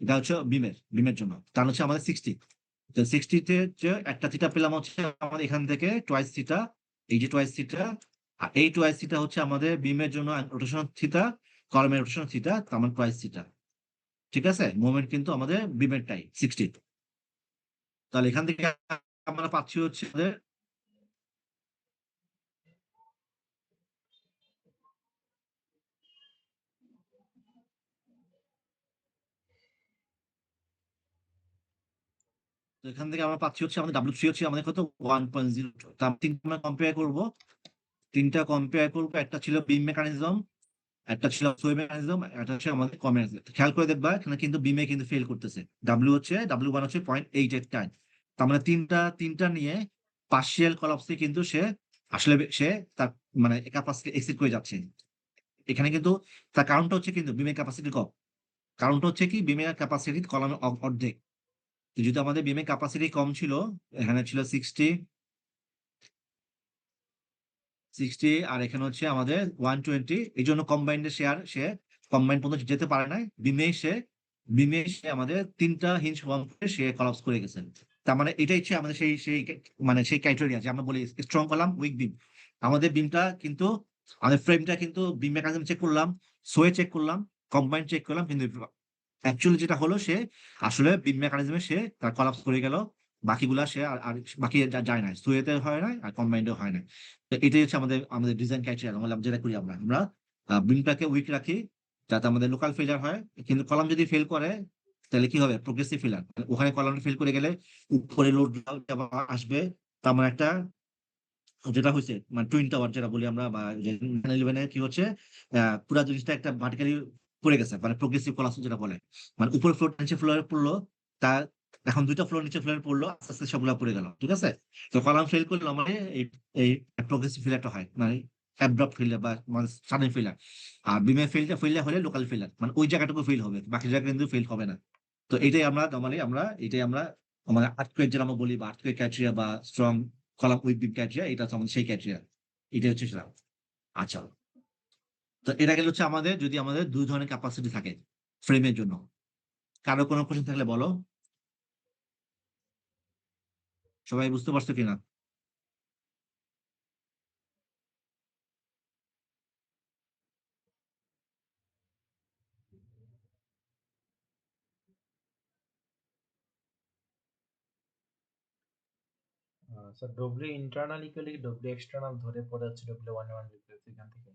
এটা হচ্ছে বিমের জন্য। তার হচ্ছে আমাদের 60। তো 60-তে যে একটা থিটা পেলাম হচ্ছে আমাদের এখান থেকে টোয়াইস থিটা, এই যে টোয়াইস থিটা, আর এই টোয়াইস থিটা হচ্ছে আমাদের বিমের জন্য রোটেশন থিটা, কলামের রোটেশন থিটা, তার মানে টোয়াইস থিটা। ঠিক আছে, মোমেন্ট কিন্তু আমাদের বিমেরটাই 60। তাহলে এখান থেকে আমরা পাচ্ছি হচ্ছে আমাদের তো এখান থেকে আমরা পাচ্ছি হচ্ছে আমাদের W3 হচ্ছে আমাদের কত 1.0। তিনটা আমরা কম্পেয়ার করবো, একটা ছিল বিম মেকানিজম, একটা ছিল সোয়ে মেকানিজম, একটা হচ্ছে আমাদের কমে। খেয়াল করে দেখবা এখানে কিন্তু বিমে কিন্তু ফেল করতেছে। W1 হচ্ছে 0.88। তার মানে তিনটা নিয়ে পার্শিয়াল কলাপসে কিন্তু সে আসলে সে তার মানে ক্যাপাসিটি এক্সিড করে যাচ্ছে। এখানে কিন্তু তার কারণটা হচ্ছে কিন্তু বিমের ক্যাপাসিটি কম, কারণটা হচ্ছে কি বিমের ক্যাপাসিটি কলামের অর্ধেক। তো যদি আমাদের বিমের ক্যাপাসিটি কম ছিল, এখানে ছিল 60, আর এখানে হচ্ছে আমাদের 120, এই জন্য কম্বাইন্ডের সে কম্বাইন্ড পর্যন্ত যেতে পারে নাই। বিমে সে আমাদের 3টা হিঞ্জ ফর্ম করে সে কলাপস করে গেছেন। তার মানে এটাই হচ্ছে আমাদের সেই মানে সেই ক্রাইটেরিয়া যে আমরা বলি স্ট্রং কলাম উইক বিম। আমাদের বিমটা কিন্তু আমাদের ফ্রেমটা কিন্তু বিম মেকানিজম চেক করলাম, সোয়ে চেক করলাম, কম্বাইন্ড চেক করলাম, কিন্তু অ্যাকচুয়ালি যেটা হলো সে আসলে বিম মেকানিজমে সে তার কলাপস করে গেল। বাকিগুলা সে আর বাকি যায় না, সোয়েতে হয় না আর কম্বাইন্ডও হয় না। তো এটাই হচ্ছে আমাদের আমাদের ডিজাইন ক্রাইটেরিয়া। বললাম যেটা করি আমরা বিমটাকে উইক রাখি যাতে আমাদের লোকাল ফেলিয়ার হয়, কিন্তু কলাম যদি ফেল করে তাহলে কি হবে? Progressive failure. ওখানে কলামটা ফেল করে গেলে উপরে লোড আসবে। তার মানে একটা যেটা হয়েছে মানে টুইন টাওয়ার যেটা বলি আমরা, বা 9/11 কি হচ্ছে, পুরো জিনিসটা একটা ভার্টিক্যালি পড়ে গেছে, মানে প্রোগ্রেসিভ কোলাপস যেটা বলে। মানে উপরে ফ্লোর নিচে ফ্লোরে পড়লো, তার এখন 2টা ফ্লোর নিচে ফ্লোরে পড়লো, আস্তে আস্তে সবগুলা পড়ে গেল। ঠিক আছে, তো কলাম ফেল করলে মানে এই প্রোগ্রেসিভ ফেলিয়ারটা হয়, মানে অ্যাব্রাপ্ট ফেলিয়ার বা মানে সাডেন ফেলিয়ার। আর বিমে ফেলিয়ার হলে লোকাল ফেলিয়ার, মানে ওই জায়গাটুকু ফেল হবে, বাকি জায়গা কিন্তু ফেল হবে না। তো এটাই আমরা নর্মালি এটাই আমরা আমাদের আর্থকোয়েক যেটা আমরা বলি, বা আর্থকোয়েক ক্রাইটেরিয়া বা strong column with beam criteria, এটা হচ্ছে আমাদের সেই ক্রাইটেরিয়া। এটা হচ্ছে সেটা। আচ্ছা, তো এটা গেলে হচ্ছে আমাদের যদি আমাদের 2 ধরনের ক্যাপাসিটি থাকে ফ্রেমের জন্য। কারো কোনো কোশ্চেন থাকলে বলো। সবাই বুঝতে পারছো কিনা? Sir W internal equally W external ধরে পড়ে হচ্ছে ডব্লিউ ওয়ান ওয়ান রিপ্লেস এখান থেকে।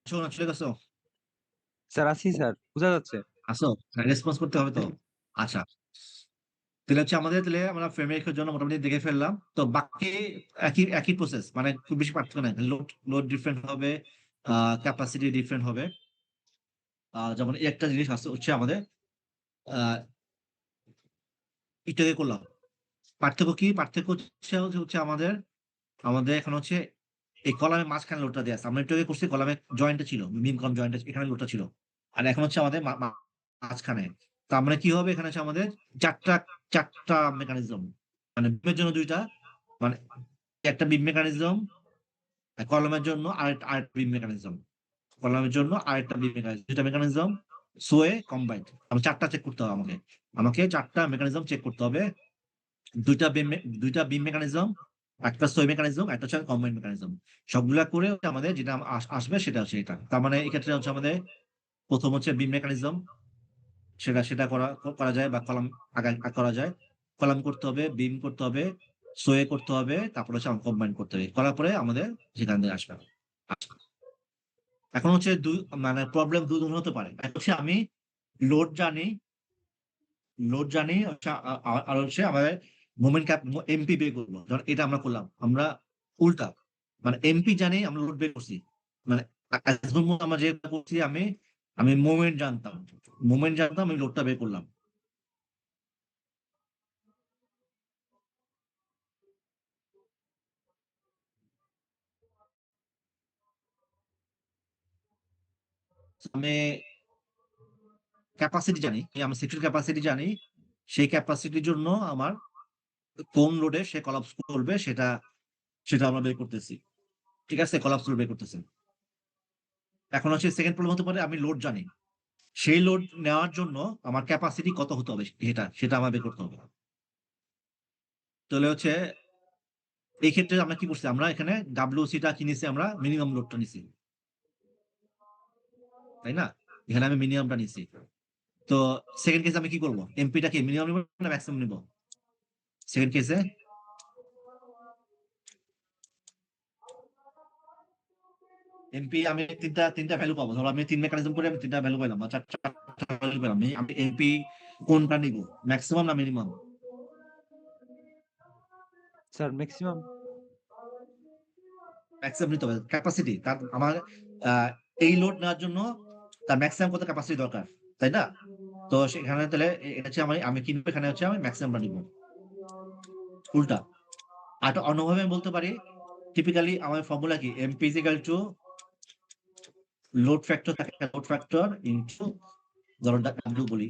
শোনো, চলে গেছো? স্যার আছি স্যার, বোঝা যাচ্ছে। আসো, রেসপন্স করতে হবে তো। আচ্ছা, তাহলে হচ্ছে আমাদের, তাহলে আমরা ফ্রেমওয়ার্কের জন্য মোটামুটি দেখে ফেললাম। তো বাকি একই একই প্রসেস, মানে খুব বেশি পার্থক্য নাই। লোড লোড ডিফারেন্ট হবে, ক্যাপাসিটি ডিফারেন্ট হবে। যেমন এই একটা জিনিস আছে হচ্ছে আমাদের আহ একটু আগে করলাম। পার্থক্য কি? পার্থক্য হচ্ছে হচ্ছে আমাদের আমাদের এখন হচ্ছে এই কলামের মাঝখানে লোডটা দেওয়া আছে। আমরা একটু আগে করছি কলামে জয়েন্টে ছিল, মিম কলাম জয়েন্টে এখানে লোডটা ছিল। আর এখন হচ্ছে আমাদের মাঝখানে। তার মানে কি হবে? এখানে হচ্ছে আমাদের চারটা চারটা মেকানিজম, মানে বিমের জন্য দুইটা, মানে একটা বিম মেকানিজম, কলমের জন্য আরেকটা বিম মেকানিজম, কলমের জন্য আরেকটা বিম মেকানিজম, দুইটা মেকানিজম সোয়ে কম্বাইন্ড। আমি চারটা চেক করতে হবে আমাকে, আমাকে চারটা মেকানিজম চেক করতে হবে। দুইটা বিম মেকানিজম, একটা সোয়ে মেকানিজম, একটা হচ্ছে কম্বাইন্ড মেকানিজম। সবগুলা করে আমাদের যেটা আসবে সেটা হচ্ছে এটা। তার মানে এক্ষেত্রে হচ্ছে আমাদের প্রথম হচ্ছে বিম মেকানিজম, সেটা সেটা করা করা যায়, বা কলাম আগে করা যায়। কলাম করতে হবে, বিম করতে হবে, সোয়ে করতে হবে, তারপর হচ্ছে কম্বাইন করতে হবে। করার পরে আমাদের সেখান থেকে আসবে। আচ্ছা, এখন হচ্ছে মানে প্রবলেম দুই ধরনের হতে পারে। এক হচ্ছে আমি লোড জানি, লোড জানি হচ্ছে, আর হচ্ছে আমাদের মোমেন্ট ক্যাপ এমপি বের করবো। ধর এটা আমরা করলাম, আমরা উল্টা, মানে এমপি জানি, আমরা লোড বের করছি। মানে আমরা যে করছি, আমি আমি মোমেন্ট জানতাম, মোমেন্ট জানতাম, আমি লোডটা বের করলাম। আমি ক্যাপাসিটি জানি, আমি সেক্টর ক্যাপাসিটি জানি। সেই ক্যাপাসিটির জন্য আমার কোন লোডে সে কলাপস করবে সেটা সেটা আমরা বের করতেছি। ঠিক আছে, কলাপস লোড বের করতেছি। এখন হচ্ছে সেকেন্ড প্রবলেম হতে পারে, আমি লোড জানি, সেই লোড নেওয়ার জন্য আমার ক্যাপাসিটি কত হতে হবে সেটা সেটা আমার বের করতে হবে। তাহলে হচ্ছে এই ক্ষেত্রে আমরা কি করছি, আমরা এখানে ডাব্লিউসিটা কি নিছি, আমরা মিনিমাম লোডটা নিছি, তাই না? এখানে আমি মিনিমামটা নিছি। তো সেকেন্ড কেসে আমি কি করবো? এমপিটা কি মিনিমাম নিব না ম্যাক্সিমাম নিব? সেকেন্ড কেসে এমপি আমি তিনটা তিনটা ভ্যালু পাবো। ধরো আমি তিন মেকানিজম করে আমি তিনটা ভ্যালু পেলাম, বা চারটা ভ্যালু পেলাম। আমি এমপি কোনটা নিব, ম্যাক্সিমাম না মিনিমাম? Sir maximum. ম্যাক্সিমাম নিতে হবে। ক্যাপাসিটি তার আমার এই লোড নেওয়ার জন্য তার ম্যাক্সিমাম কত ক্যাপাসিটি দরকার, তাই না? তো সেখানে তাহলে এটা হচ্ছে আমি কিনবো, এখানে হচ্ছে আমি ম্যাক্সিমামটা নিব। উল্টা আর অন্যভাবে আমি বলতে পারি, টিপিক্যালি আমার ফর্মুলা কি, MP equal to load factor, থাকে লোড ফ্যাক্টর ইনটু ধরো ডাব্লিউ বলি,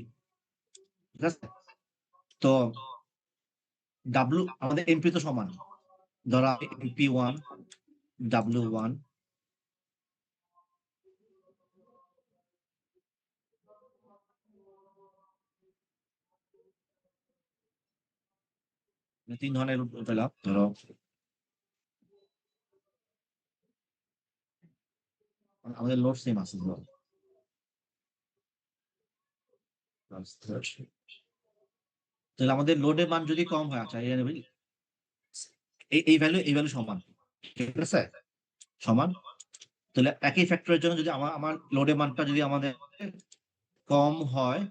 ঠিক আছে? তো ডাব্লিউ আমাদের এমপি তো সমান, ধরো এমপি ওয়ান ডাব্লিউ ওয়ান, তিন ধরনের লোড পেলাম। ধরো আমাদের লোড সেম আছে, ধরো তাহলে আমাদের লোডের মান যদি কম হয়, আচ্ছা এই ভ্যালু এই ভ্যালু সমান, ঠিক আছে, সমান। তাহলে একই ফ্যাক্টরের জন্য যদি আমার আমার লোডের মানটা যদি আমাদের কম হয়,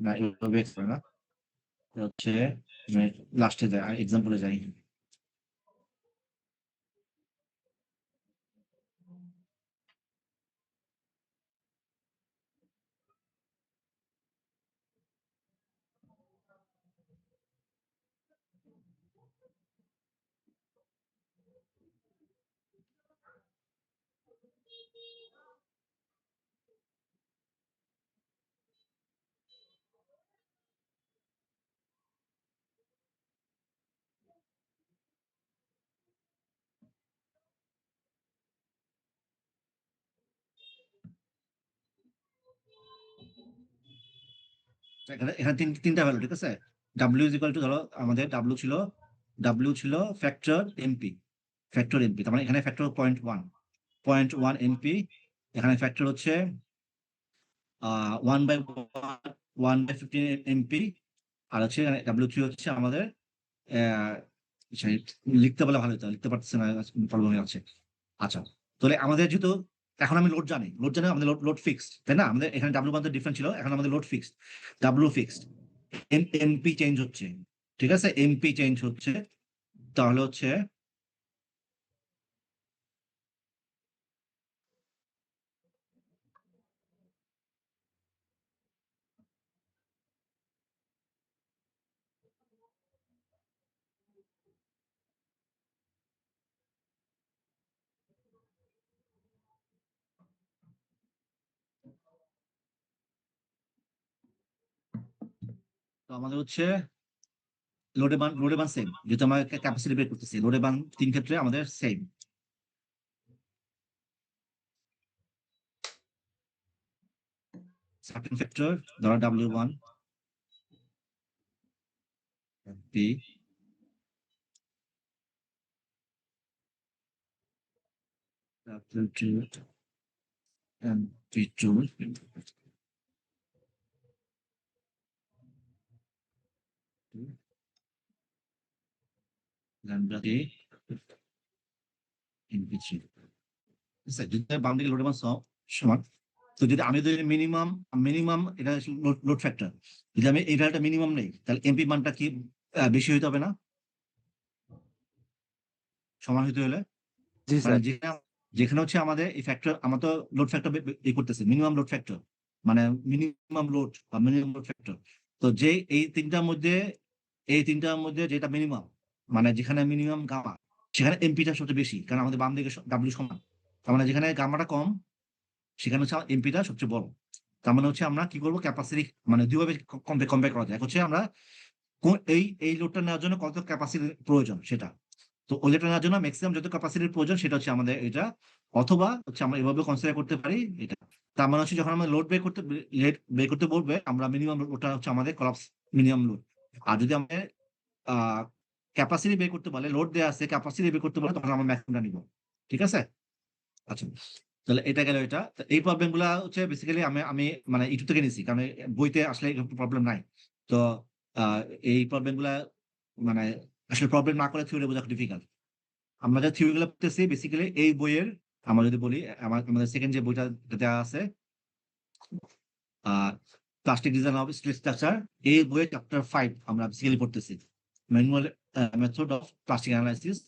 না এভাবে করে না, হচ্ছে লাস্টে যাই, এক্সাম্পলে যাই। এখানে এখানে তিনটা ভ্যালু, ঠিক আছে। ডাব্লিউ ইজ ইকুয়াল টু, ধরো আমাদের ডাব্লিউ ছিল ফ্যাক্টর এমপি, ফ্যাক্টর এমপি, তার মানে এখানে ফ্যাক্টর 0.1 এমপি, এখানে ফ্যাক্টর হচ্ছে 1/15 এমপি, আর হচ্ছে W3 হচ্ছে আমাদের লিখতে বলে ভালো হতো, লিখতে পারতেছে না, প্রবলেম আছে। আচ্ছা, তাহলে আমাদের যেহেতু এখন আমি লোড জানি, আমাদের লোড ফিক্সড, তাই না? আমাদের এখানে ডাব্লিউ মান ডিফারেন্ট ছিল, এখন আমাদের load fixed, W fixed, MP change হচ্ছে, ঠিক আছে? এমপি চেঞ্জ হচ্ছে, তাহলে হচ্ছে তো আমাদের হচ্ছে লোডের মান সেম, যেহেতু আমরা ক্যাপাসিটি বের করতেছি, লোডের মান 3 ক্ষেত্রে আমাদের সেম। সার্টেন ফ্যাক্টর ধরো W1 P W2 and P2 lambda A in P3। যদি বাম দিকে লোডের মান সমান, তো যদি আমি যদি মিনিমাম এটা লোড ফ্যাক্টর, যদি আমি এই ভ্যালুটা মিনিমাম নেই, তাহলে এমপি মানটা কি বেশি হইতে হবে না? সমান হইতে হলে জি মানে স্যার। যেখানে হচ্ছে আমাদের এই ফ্যাক্টর, আমরা তো লোড ফ্যাক্টর করতেছি, মিনিমাম লোড ফ্যাক্টর মানে মিনিমাম লোড বা মিনিমাম লোড ফ্যাক্টর। তো যে এই তিনটার মধ্যে যেটা মিনিমাম, মানে যেখানে মিনিমাম গামা, সেখানে এমপিটা সবচেয়ে বেশি, কারণ আমাদের বাম দিকে ডাব্লিউ সমান। তার মানে যেখানে গামাটা কম, সেখানে হচ্ছে এমপিটা সবচেয়ে বড়। তার মানে হচ্ছে আমরা কি করবো, ক্যাপাসিটি মানে দুইভাবে কম্পেয়ার করা যায়। হচ্ছে আমরা এই লোডটা নেওয়ার জন্য কত ক্যাপাসিটি প্রয়োজন সেটা, তো ওই লোডটা নেওয়ার জন্য ম্যাক্সিমাম যত ক্যাপাসিটির প্রয়োজন সেটা হচ্ছে আমাদের এটা, অথবা হচ্ছে আমরা এভাবে কনসিডার করতে পারি এটা। তার মানে হচ্ছে যখন আমরা লোড বের করতে বলবে, আমরা মিনিমাম লোডটা হচ্ছে আমাদের কলাপস মিনিমাম লোড। আর যদি আমাদের ক্যাপাসিটি বের করতে বলে, লোড দেওয়া আছে ক্যাপাসিটি বের করতে বলে, তখন আমরা ম্যাক্সিমামটা নিব। ঠিক আছে? আচ্ছা, তাহলে এটা গেল এটা। তো এই প্রবলেম গুলা হচ্ছে বেসিক্যালি আমি আমি মানে ইউটিউব থেকে নিছি, কারণ বইতে আসলে প্রবলেম নাই। তো এই প্রবলেম গুলা মানে আসলে প্রবলেম না করে থিওরি বোঝা ডিফিকাল্ট। আমরা যে থিওরি গুলো পড়তেছি বেসিক্যালি এই বইয়ের, আমরা যদি বলি আমাদের সেকেন্ড যে বইটা দেওয়া আছে plastic design of steel structure, এই বইয়ের চ্যাপ্টার 5 আমরা বেসিক্যালি পড়তেছি, manual method of plastic analysis.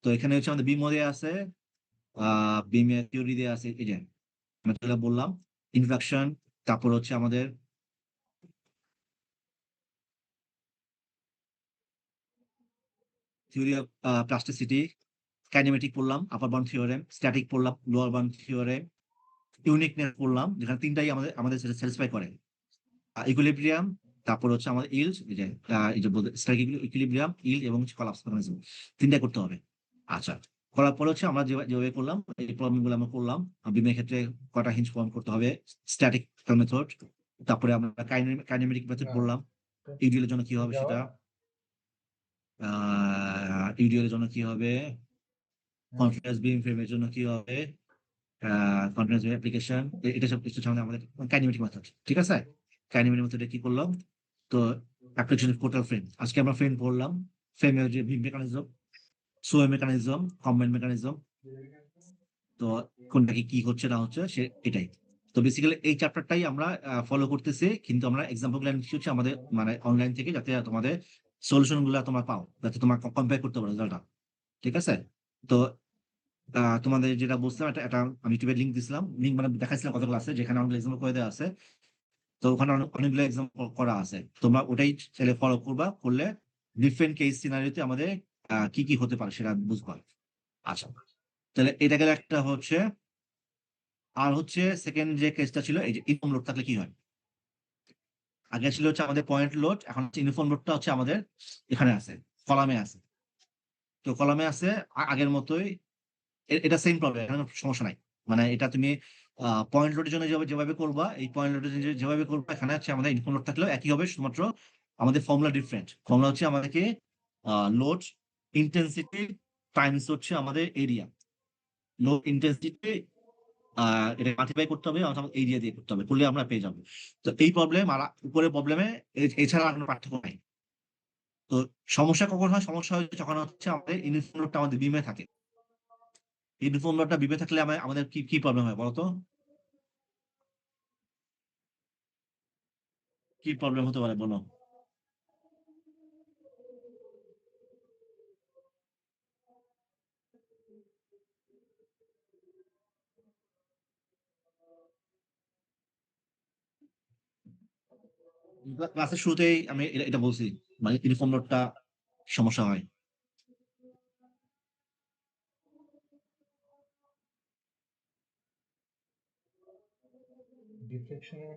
তো এখানে হচ্ছে আমাদের বিমো দেওয়া আছে, বিমের থিওরি দেওয়া আছে, এই যে আমি যেটা বললাম ইন্ট্রোডাকশন, তারপর হচ্ছে আমাদের থিওরি অফ প্লাস্টিসিটি, কাইনেমেটিক পড়লাম, আপার বাউন্ড থিওরেম, স্ট্যাটিক পড়লাম, লোয়ার বাউন্ড থিওরেম, ইউনিকনেস পড়লাম, যেখানে তিনটাই আমাদের আমাদের স্যাটিসফাই করে, ইকুইলিব্রিয়াম, তারপর হচ্ছে আমাদের ইল্ড, এই যে ইকুইলিব্রিয়াম, ইল্ড এবং কলাপস মেকানিজম, তিনটাই করতে হবে। আচ্ছা, করার পরে হচ্ছে আমরা যেভাবে করলাম এই প্রবলেম গুলো আমরা করলাম। বিমের ক্ষেত্রে কটা হিঞ্জ ফর্ম করতে হবে, স্ট্যাটিক মেথড, তারপরে আমরা কাইনেমেটিক মেথড পড়লাম, ইউডিএল এর জন্য কি হবে সেটা, ইউডিএল এর জন্য কি হবে, কনফিডেন্স বিম ফ্রেমের জন্য কি হবে, কনফিডেন্স বিম অ্যাপ্লিকেশন, এটা সব কিছু সামনে আমাদের কাইনেমেটিক মেথড। ঠিক আছে? কাইনেমেটিক মেথডে কি করলাম, তো অ্যাপ্লিকেশন পোর্টাল ফ্রেম, আজকে আমরা ফ্রেম পড়লাম, ফ্রেমের যে beam mechanism, sway mechanism, combine mechanism, তো কোনটা কি হচ্ছে না হচ্ছে সে এটাই। তো বেসিক্যালি এই চ্যাপ্টারটাই আমরা ফলো করতেছি, কিন্তু আমরা এক্সাম্পল গুলো নিচ্ছি হচ্ছে আমাদের মানে অনলাইন থেকে, যাতে তোমাদের সলিউশন গুলো তোমরা পাও, যাতে তোমরা কম্পেয়ার করতে পারো রেজাল্টটা। ঠিক আছে? তো তোমাদের যেটা বলছিলাম, এটা আমি ইউটিউবে লিঙ্ক দিছিলাম, লিঙ্ক মানে দেখাইছিলাম কত ক্লাসে, যেখানে অনেক এক্সাম্পল করে দেওয়া আছে। তো ওখানে অনেকগুলো এক্সাম্পল করা আছে, তোমরা ওটাই চাইলে ফলো করবা, করলে ডিফারেন্ট কেস সিনারিওতে আমাদের কি কি হতে পারে সেটা বুঝবা। আচ্ছা, তাহলে এটা গেলে একটা হচ্ছে। আর হচ্ছে সেকেন্ড যে কেসটা ছিল, এই যে ইউনিফর্ম লোড থাকলে কি হয়। আগে ছিল হচ্ছে আমাদের পয়েন্ট লোড, এখন হচ্ছে ইউনিফর্ম লোডটা হচ্ছে আমাদের এখানে আছে, কলামে আছে। তো কলামে আছে আগের মতোই, এটা সেম প্রবলেম, এখানে সমস্যা নাই। মানে এটা তুমি পয়েন্ট লোডের জন্য যেভাবে করবা, এই পয়েন্ট লোডের জন্য যেভাবে করবা, এখানে হচ্ছে আমাদের ইনপুট লোড থাকলেও একই হবে, শুধুমাত্র আমাদের ফর্মুলা ডিফারেন্ট। ফর্মুলা হচ্ছে আমাদেরকে লোড ইন্টেন্সিটি টাইমস হচ্ছে আমাদের এরিয়া, লোড ইন্টেন্সিটি এটা মাল্টিপ্লাই করতে হবে অথবা এরিয়া দিয়ে করতে হবে, করলে আমরা পেয়ে যাবো। তো এই প্রবলেম আর উপরের প্রবলেমে এছাড়া আর কোনো পার্থক্য নাই। তো সমস্যা কখন হয়? সমস্যা হয় যখন হচ্ছে আমাদের ইউনিফর্ম লোডটা আমাদের বিমে থাকে। ইউনিফর্ম লোডটা বিমে থাকলে আমাদের কি কি প্রবলেম হয় বলতো? কি প্রবলেম হতে পারে বলো? ক্লাসের শুরুতেই আমি এটা বলছি, মানে ইউনিফর্ম লোডটা সমস্যা হয়। ডিফ্লেকশনে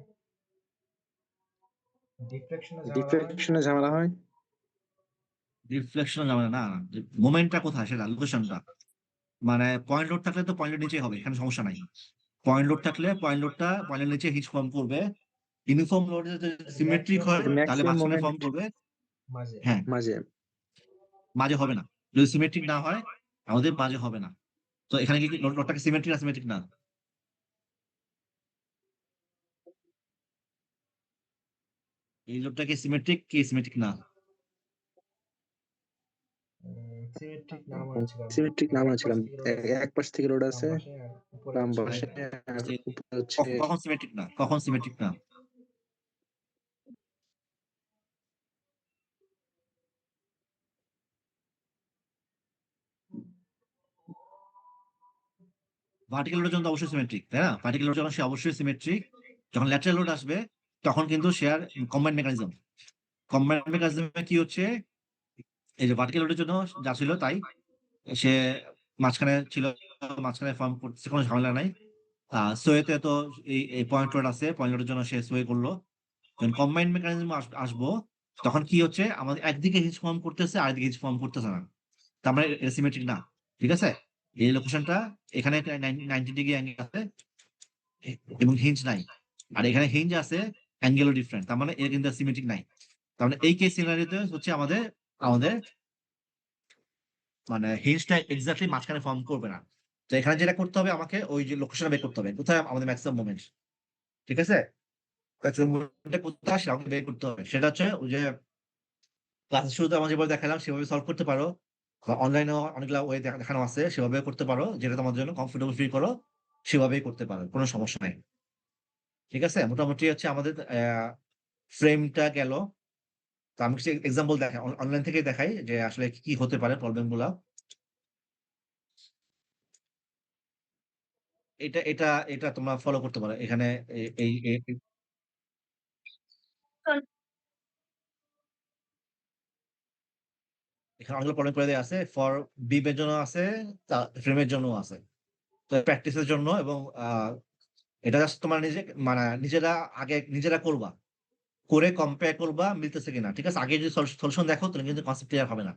ঝামেলা হয়। ডিফ্লেকশনে ঝামেলা হয়। রিফ্লেকশন যাবে না, মোমেন্টটা কোথায় সেটা, লোকেশনটা। মানে পয়েন্ট লোড থাকলে তো পয়েন্টের নিচে হবে, এখানে সমস্যা নাই। পয়েন্ট লোড থাকলে পয়েন্টের নিচে হিচ ফর্ম করবে। ইউনিফর্ম লোড যদি সিমেট্রিক হয় তাহলে ম্যাক্সিমাম মাঝখানে মোমেন্ট ফর্ম করবে। মাঝে। হ্যাঁ, মাঝে। মাঝে হবে না। যদি সিমেট্রিক না হয় আমাদের মাঝে হবে না। তো এখানে কি লোডটা কি সিমেট্রিক না সিমেট্রিক না? এই লোডটা কি সিমেট্রিক কি সিমেট্রিক না? সিমেট্রিক না মনে ছিল। সিমেট্রিক না মনে ছিলাম। এক পাশ থেকে রোড আছে, বাম পাশে আর উপরে বাম হচ্ছে পাশে আর উপরে হচ্ছে। কখন সিমেট্রিক না? কখন সিমেট্রিক না? ভার্টিক্যাল লোডের জন্য তো অবশ্যই সিমেট্রিক, তাই না? ভার্টিক্যাল লোড যখন সে অবশ্যই সিমেট্রিক। যখন ল্যাটারাল লোড আসবে তখন কিন্তু সে আর কম্বাইন্ড মেকানিজম। কম্বাইন্ড মেকানিজমে কি হচ্ছে, এই যে ভার্টিক্যাল লোডের জন্য যা ছিল তাই, সে মাঝখানে ছিল, মাঝখানে ফর্ম করছে, কোনো ঝামেলা নাই। সোয়েতে তো এই পয়েন্ট লোড আছে, পয়েন্ট লোডের জন্য সে সোয়ে করলো। যখন কম্বাইন্ড মেকানিজম আসবো তখন কি হচ্ছে, আমাদের একদিকে হিচ ফর্ম করতেছে আর একদিকে হিচ ফর্ম করতেছে না, তার মানে সিমেট্রিক না। ঠিক আছে, এই লোকেশনটা এখানে 90 ডিগ্রি অ্যাঙ্গেল আছে এবং হিঞ্জ নাই, আর এখানে হিঞ্জ আছে, অ্যাঙ্গেলও ডিফারেন্ট, তার মানে এর কিন্তু সিমেট্রিক নাই। তার মানে এই কেস সিনারিওতে হচ্ছে আমাদের আমাদের মানে হিঞ্জটা এক্স্যাক্টলি মাঝখানে ফর্ম করবে না। তো এখানে যেটা করতে হবে, আমাকে ওই যে লোকেশনটা বের করতে হবে কোথায় আমাদের ম্যাক্সিমাম মোমেন্ট। ঠিক আছে, কোথায় সেটা আমাকে বের করতে হবে। সেটা হচ্ছে ওই যে ক্লাসের শুরুতে আমরা যেভাবে দেখালাম সেভাবে সলভ করতে পারো, বা অনলাইনেও অনেকগুলো ওয়ে দেখানো আছে, সেভাবে করতে পারো, যেটা তোমার জন্য কমফোর্টেবল ফিল করো সেভাবেই করতে পারো, কোনো সমস্যা নাই। ঠিক আছে, মোটামুটি হচ্ছে আমাদের ফ্রেমটা গেল। তো আমি কিছু এক্সাম্পল দেখাই, অনলাইন থেকে দেখাই যে আসলে কি হতে পারে প্রবলেম গুলা। এটা এটা এটা তোমরা ফলো করতে পারো এখানে। এই এখানে অনেকগুলো প্রবলেম করে দেওয়া আছে, ফর বিমের জন্য আছে, ফ্রেমের জন্য আছে। তো প্র্যাকটিসের জন্য এবং এটা জাস্ট তোমার মানে নিজেরা করবা, করে কম্পেয়ার করবা মিলতেছে কিনা। ঠিক আছে, আগে যদি সলিউশন দেখো তাহলে কিন্তু কনসেপ্ট ক্লিয়ার হবে না।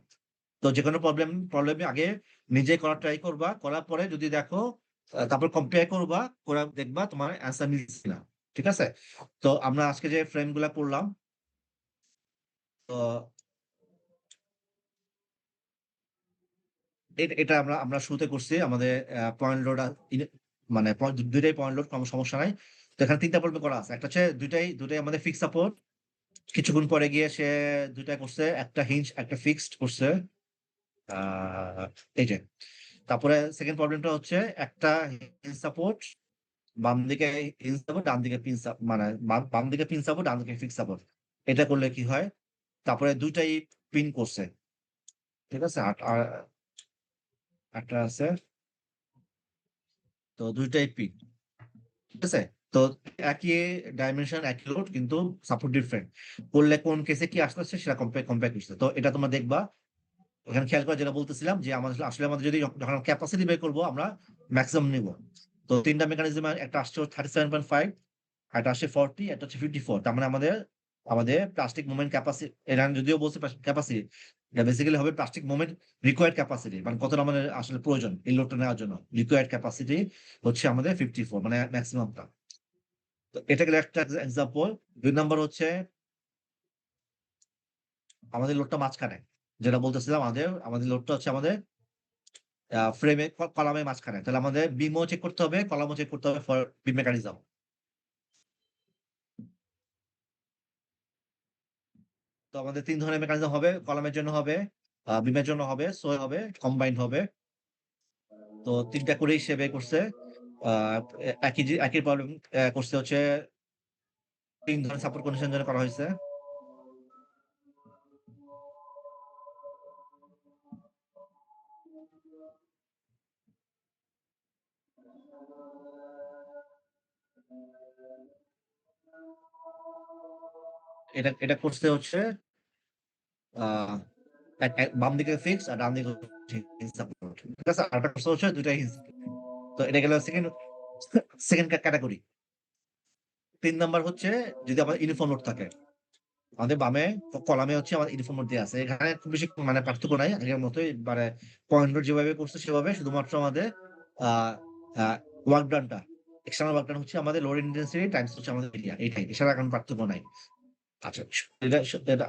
তো যে কোনো প্রবলেমে আগে নিজে করার ট্রাই করবা, করার পরে যদি দেখো তারপর কম্পেয়ার করবা, করে দেখবা তোমার অ্যান্সার মিলছে কিনা। ঠিক আছে, তো আমরা আজকে যে ফ্রেম গুলা করলাম, তো এটা আমরা আমরা শুরুতে করছি আমাদের পয়েন্ট লোড, মানে দুইটাই পয়েন্ট লোড, কোনো সমস্যা নাই। তো এখানে তিনটা প্রবলেম করা আছে, একটা হচ্ছে দুইটাই আমাদের ফিক্স সাপোর্ট। কিছুক্ষণ পরে গিয়ে সে দুইটা করছে, একটা হিঞ্জ একটা ফিক্সড করছে। আহ এই যে, তারপরে সেকেন্ড প্রবলেমটা হচ্ছে একটা হিঞ্জ সাপোর্ট, বাম দিকে হিঞ্জ সাপোর্ট, ডান দিকে পিন মানে বাম দিকে পিন সাপোর্ট, ডান দিকে ফিক্স সাপোর্ট। এটা করলে কি হয়, তারপরে দুইটাই পিন করছে। ঠিক আছে, আর একটা আছে, তো দুইটাই পিন। ঠিক আছে, তো একই ডাইমেনশন একই লোড কিন্তু সাপোর্ট ডিফারেন্ট, করলে কোন কেসে কি আসতেছে সেটা কম্পেয়ার করছে। তো এটা তোমরা দেখবা এখানে খেয়াল করে, যেটা বলতেছিলাম যে আমাদের আসলে আমাদের যদি যখন ক্যাপাসিটি বের করবো আমরা ম্যাক্সিমাম নিব। তো তিনটা মেকানিজম, একটা আসছে 37.5, একটা আসছে 40, একটা হচ্ছে 54। তার মানে আমাদের আমাদের প্লাস্টিক মুভমেন্ট ক্যাপাসিটি, এরা যদিও বলছে ক্যাপাসিটি, এটা বেসিক্যালি হবে প্লাস্টিক মুভমেন্ট রিকোয়ার্ড ক্যাপাসিটি, মানে কতটা আমাদের আসলে প্রয়োজন এই লোডটা নেওয়ার জন্য। রিকোয়ার্ড ক্যাপাসিটি হচ্ছে আমাদের 54, মানে ম্যাক্সিমামটা। তো এটা গেলে একটা এক্সাম্পল। দুই নম্বর হচ্ছে আমাদের লোডটা মাঝখানে, যেটা বলতেছিলাম আমাদের আমাদের লোডটা হচ্ছে আমাদের ফ্রেমে কলামের মাঝখানে। তাহলে আমাদের বিমও চেক করতে হবে, কলামও চেক করতে হবে ফর বিম মেকানিজম। তো আমাদের ৩ ধরনের মেকানিজম হবে। কলামের জন্য হবে, বিমের জন্য হবে, হবে, কম্বাইন্ড হবে। তো ৩ টা করেই সে বের করছে। আ একই প্রবলেম করছে হচ্ছে ৩ ধরনের সাপোর্ট কন্ডিশন জন্য করা হয়েছে। এটা করছে হচ্ছে আ বাম দিকে ফিক্স আর ডান দিকে হিঞ্জ সাপোর্ট। ঠিক আছে? আরেকটা করছে হচ্ছে ২ টা হিঞ্জ। তো এটা গেল সেকেন্ড ক্যাটেগরি। ৩ নাম্বার হচ্ছে যদি আমাদের ইউনিফর্ম লোড থাকে। আমাদের বামে কলামে হচ্ছে আমাদের ইউনিফর্ম লোড দেয়া আছে। এখানে খুব বেশি মানে পার্থক্য নাই। আগের মতোই মানে পয়েন্ট লোড যেভাবে করছে সেভাবে শুধুমাত্র আমাদের আ আ ওয়ার্ক ডানটা এক্সটার্নাল ওয়ার্ক ডান হচ্ছে আমাদের লোড ইনটেনসিটি টাইমস হচ্ছে আমাদের এরিয়া এটাই। এছাড়া কোনো পার্থক্য নাই। আচ্ছা এটা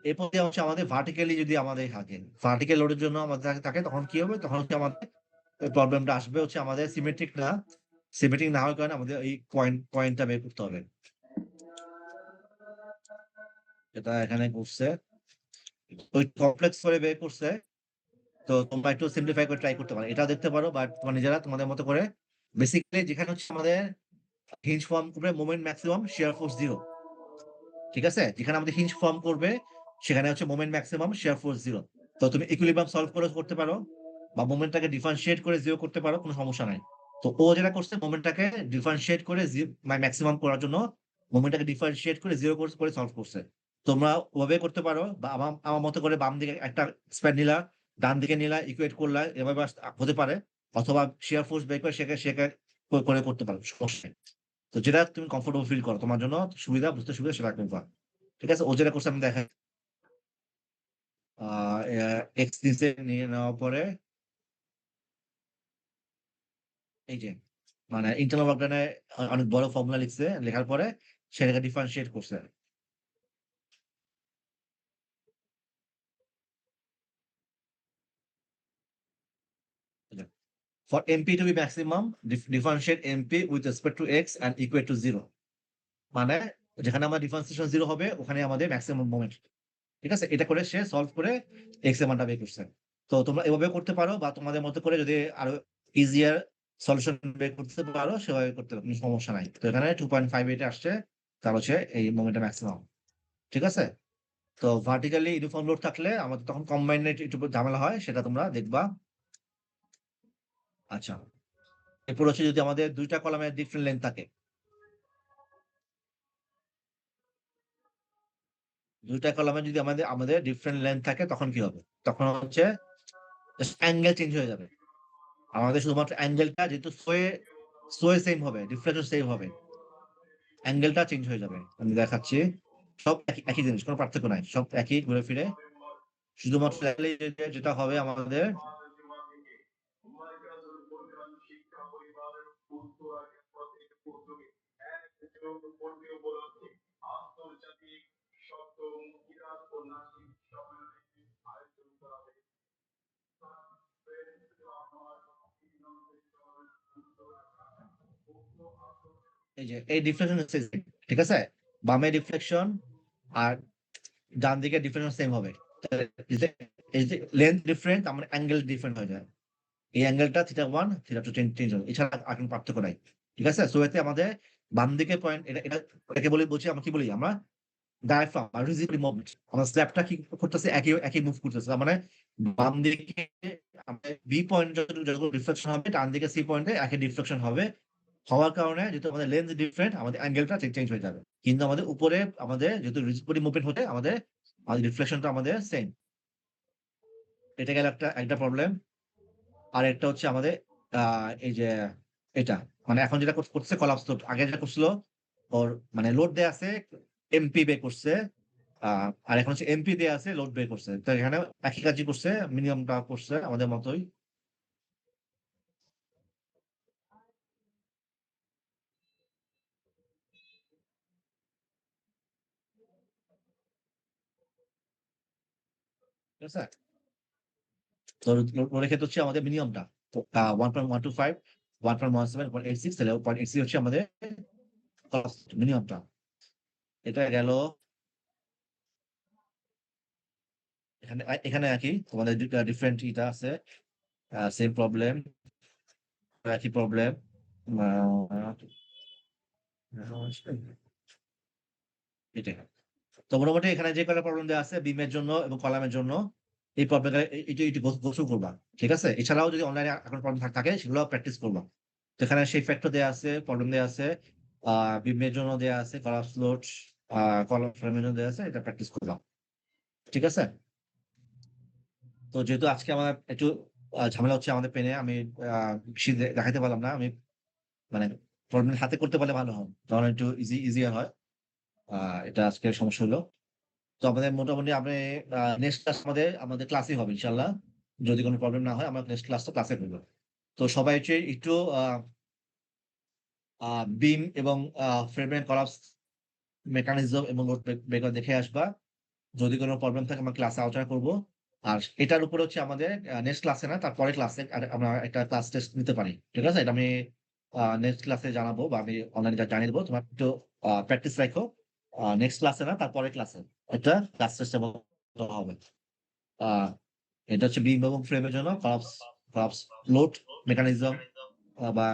এরপর দিয়ে হচ্ছে আমাদের ভার্টিক্যালি যদি আমাদের থাকে, ভার্টিক্যাল লোডের জন্য আমাদের থাকে তখন কি হবে? তখন হচ্ছে আমাদের প্রবলেমটা আসবে হচ্ছে আমাদের সিমেট্রিক না। সিমেট্রিক না হওয়ার কারণে আমাদের এই পয়েন্টটা বের করতে হবে। এটা এখানে করছে। ওই কমপ্লেক্স করে বের করছে। তো তোমরা একটু সিম্পলিফাই করে ট্রাই করতে পারো। এটাও দেখতে পারো বাট তোমরা নিজেরা তোমাদের মতো করে বেসিক্যালি যেখানে হচ্ছে আমাদের হিঞ্জ ফর্ম করবে মোমেন্ট ম্যাক্সিমাম শিয়ার ফোর্স 0 ঠিক আছে? যেখানে আমাদের হিঞ্জ ফর্ম করবে সেখানে হচ্ছে মোমেন্ট ম্যাক্সিমাম শিয়ার ফোর্স 0 তো তুমি ইকুইলিব্রিয়াম সলভ করে করতে পারো বা মোমেন্টটাকে ডিফারেনশিয়েট করে 0 করতে পারো কোনো সমস্যা নাই। তো ও যেটা করছে মোমেন্টটাকে ডিফারেনশিয়েট করে ম্যাক্সিমাম করার জন্য মোমেন্টটাকে ডিফারেনশিয়েট করে 0 করে সলভ করছে। তোমরা ওভাবে করতে পারো বা আমার মতো করে বাম দিকে একটা স্প্যান নিলা, ডান দিকে নিলা, ইকুয়েট করলা এভাবে হতে পারে। অথবা শিয়ার ফোর্স বের করে সেকে করে করতে পারো। সমস্যা নেই। তো যেটা তুমি কমফোর্টেবল ফিল করো তোমার জন্য সুবিধা বুঝতে সুবিধা সেটা করবা। ঠিক আছে? ও যেটা করছে আমি দেখাই। আ এক্স নিচে নিয়ে নেওয়ার পরে এই যে মানে ইন্টারনাল ওয়ার্ক ডানে অনেক বড় ফর্মুলা লিখছে। লেখার পরে সেটাকে ডিফারেনশিয়েট করছে। For MP to be maximum, differentiate MP with respect to x and equate to 0 মানে যেখানে আমার ডিফারেন্সিয়েশন 0 হবে ওখানে আমাদের ম্যাক্সিমাম মোমেন্ট। ঠিক আছে? এটা করে সে সলভ করে x এর মানটা বের করছে। তো তোমরা এভাবে করতে পারো বা তোমাদের মতো করে যদি আরো ইজিয়ার সলিউশন বের করতে পারো সেভাবে করতে পারো। কোনো সমস্যা নাই। তো এখানে 2.58 আসছে। তার হচ্ছে এই মোমেন্টটা ম্যাক্সিমাম। ঠিক আছে? তো ভার্টিক্যালি ইউনিফর্ম লোড থাকলে আমাদের তখন কম্বাইন্ড একটু ঝামেলা হয় সেটা তোমরা দেখবা। আচ্ছা। এরপর হচ্ছে যদি আমাদের ২ টা কলামের ডিফারেন্ট লেংথ থাকে। ২ টা কলামে যদি আমাদের ডিফারেন্ট লেংথ থাকে তখন কি হবে? তখন হচ্ছে জাস্ট অ্যাঙ্গেল চেঞ্জ হয়ে যাবে। আমাদের শুধুমাত্র অ্যাঙ্গেলটা যেহেতু সোয়ে সেম হবে, ডিফ্লেকশন সেম হবে। অ্যাঙ্গেলটা চেঞ্জ হয়ে যাবে। আমি দেখাচ্ছি। সব একই জিনিস, কোন পার্থক্য নাই। সব একই ঘুরে ফিরে। শুধুমাত্র যেটা হবে আমাদের এই যে এই ডিফ্লেকশন হচ্ছে ঠিক আছে? বামে ডিফ্লেকশন আর ডান দিকে ডিফ্লেকশন সেম হবে। এই যে লেংথ ডিফারেন্ট তার মানে অ্যাঙ্গেল ডিফারেন্ট হয়ে যায়। এই অ্যাঙ্গেলটা θ1, θ2 চেঞ্জ হবে। এছাড়া আর কোন পার্থক্য নাই। ঠিক আছে? সো এতে আমাদের বাম দিকে পয়েন্ট এটাকে বলছি আমরা কি বলি? আমরা ডায়াফ্রাম আর রিজিড মুভমেন্ট। আমরা স্ল্যাবটা কি করতেছে? একই মুভ করতেছে। তার মানে বাম দিকে আমাদের বি পয়েন্ট যতটুকু রিফ্লেকশন হবে ডান দিকে সি পয়েন্টে একই ডিফ্লেকশন হবে। হওয়ার কারণে যেহেতু আমাদের লেন্থ ডিফারেন্ট আমাদের অ্যাঙ্গেলটা চেঞ্জ হয়ে যাবে। কিন্তু আমাদের উপরে আমাদের যেহেতু রিজিড বডি মুভমেন্ট হচ্ছে আমাদের রিফ্লেকশনটা আমাদের সেম। এটা গেল একটা প্রবলেম। আরেকটা হচ্ছে আমাদের এই যে এটা মানে এখন যেটা করছে কলাপস লোড। আগে যেটা করছিল ওর মানে লোড দেয়া আছে এমপি বের করছে। আর এখন হচ্ছে এমপি দেয়া আছে লোড বের করছে। তো এখানে একই কাজই করছে মিনিমামটা করছে আমাদের মতোই। ঠিক আছে? তো লোডের ক্ষেত্রে হচ্ছে আমাদের মিনিমামটা 1.125 1.17 1.86 তাহলে 0.86 হচ্ছে আমাদের মিনিমামটা। এটা গেল। এখানে এখানে একই তোমাদের ডিফারেন্ট ইটা আছে, সেম প্রবলেম, একই প্রবলেম। এটাই। তো মোটামুটি এখানে যে কয়টা প্রবলেম দেওয়া আছে বিমের জন্য এবং কলামের জন্য, এই প্রবলেমটা এটি গোসু করবা। ঠিক আছে? এছাড়াও যদি অনলাইনে এখন প্রবলেম থাকে সেগুলো প্র্যাকটিস করবা। তো এখানে সেই ফ্যাক্টর দেওয়া আছে, প্রবলেম দেওয়া আছে, বিমের জন্য দেওয়া আছে, কলাপস লোড, কলাম ফ্রেমের জন্য দেওয়া আছে, এটা প্র্যাকটিস করবা। ঠিক আছে? তো যেহেতু আজকে আমার একটু ঝামেলা হচ্ছে আমাদের পেনে, আমি বেশি দেখাইতে পারলাম না। আমি মানে প্রবলেম হাতে করতে পারলে ভালো হয়, তখন একটু ইজিয়ার হয়। এটা আজকে সমস্যা হলো। তো আমাদের মোটামুটি আপনি নেক্সট ক্লাস আমাদের ক্লাসই হবে ইনশাল্লাহ। যদি কোনো প্রবলেম না হয় আমরা নেক্সট ক্লাসে করবো। তো সবাই হচ্ছে একটু বিম এবং ফ্রেম কলাপস মেকানিজম এবং লোড ব্রেকার দেখে আসবা। যদি কোনো প্রবলেম থাকে আমরা ক্লাসে আলোচনা করবো। আর এটার উপরে হচ্ছে আমাদের নেক্সট ক্লাসে না, তারপরে ক্লাসে আমরা একটা ক্লাস টেস্ট নিতে পারি। ঠিক আছে? এটা আমি নেক্সট ক্লাসে জানাবো, বা আমি অনলাইনে জানিয়ে দেবো। তোমার একটু প্র্যাকটিস রাখো। নেক্সট ক্লাসে না, তারপরে ক্লাসে একটা ক্লাস টেস্ট হবে। আহ এটা হচ্ছে বিম এবং ফ্রেমের জন্য কলাপস লোড মেকানিজম বা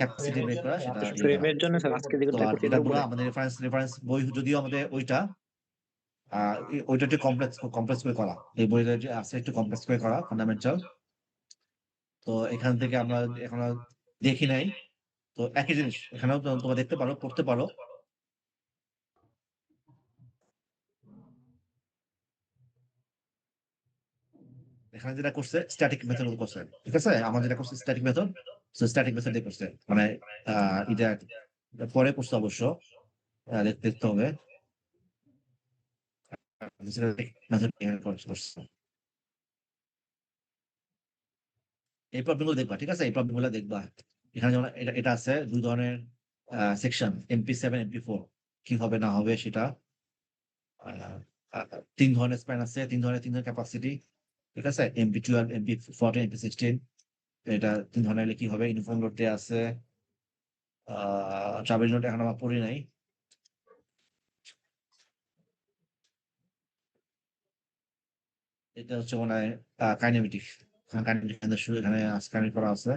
ক্যাপাসিটি বের করা, সেটা দিয়ে করা। ফ্রেমের জন্য স্যার আজকে যে তো আর করছি এটার যেটাগুলো উপরে। আমাদের রেফারেন্স বই, যদিও আমাদের ওইটা ওইটা একটু কমপ্লেক্স করে করা, এই বইটা যে আছে একটু কমপ্লেক্স করে করা ফান্ডামেন্টাল। তো এখান থেকে আমরা এখন দেখি নাই। তো একই জিনিস এখানেও তোমরা দেখতে পারো, পড়তে পারো। এখানে যেটা করছে স্ট্যাটিক মেথড করছে। ঠিক আছে? আমার যেটা করছে স্ট্যাটিক মেথড, স্ট্যাটিক মেথড দিয়ে করছে। মানে এটা পরে করছে অবশ্য, দেখতে হবে। মেথড করছে। এই প্রবলেম গুলো দেখবা। ঠিক আছে? এই প্রবলেম গুলো দেখবা। এখানে যেমন এটা আছে দুই ধরনের সেকশন, MP7 MP4, কি হবে না হবে সেটা। আহ, তিন ধরনের স্প্যান আছে, তিন ধরনের ক্যাপাসিটি। ঠিক আছে? MP12 MP14 MP16, এটা তিন ধরনের হলে কি হবে। ইউনিফর্ম লোড দেওয়া আছে। ট্রাভেল নোট এখন আমার পড়ি নাই। এটা হচ্ছে মনে হয় কাইনেমেটিক। এখানে কাইনেমেটিক করা আছে।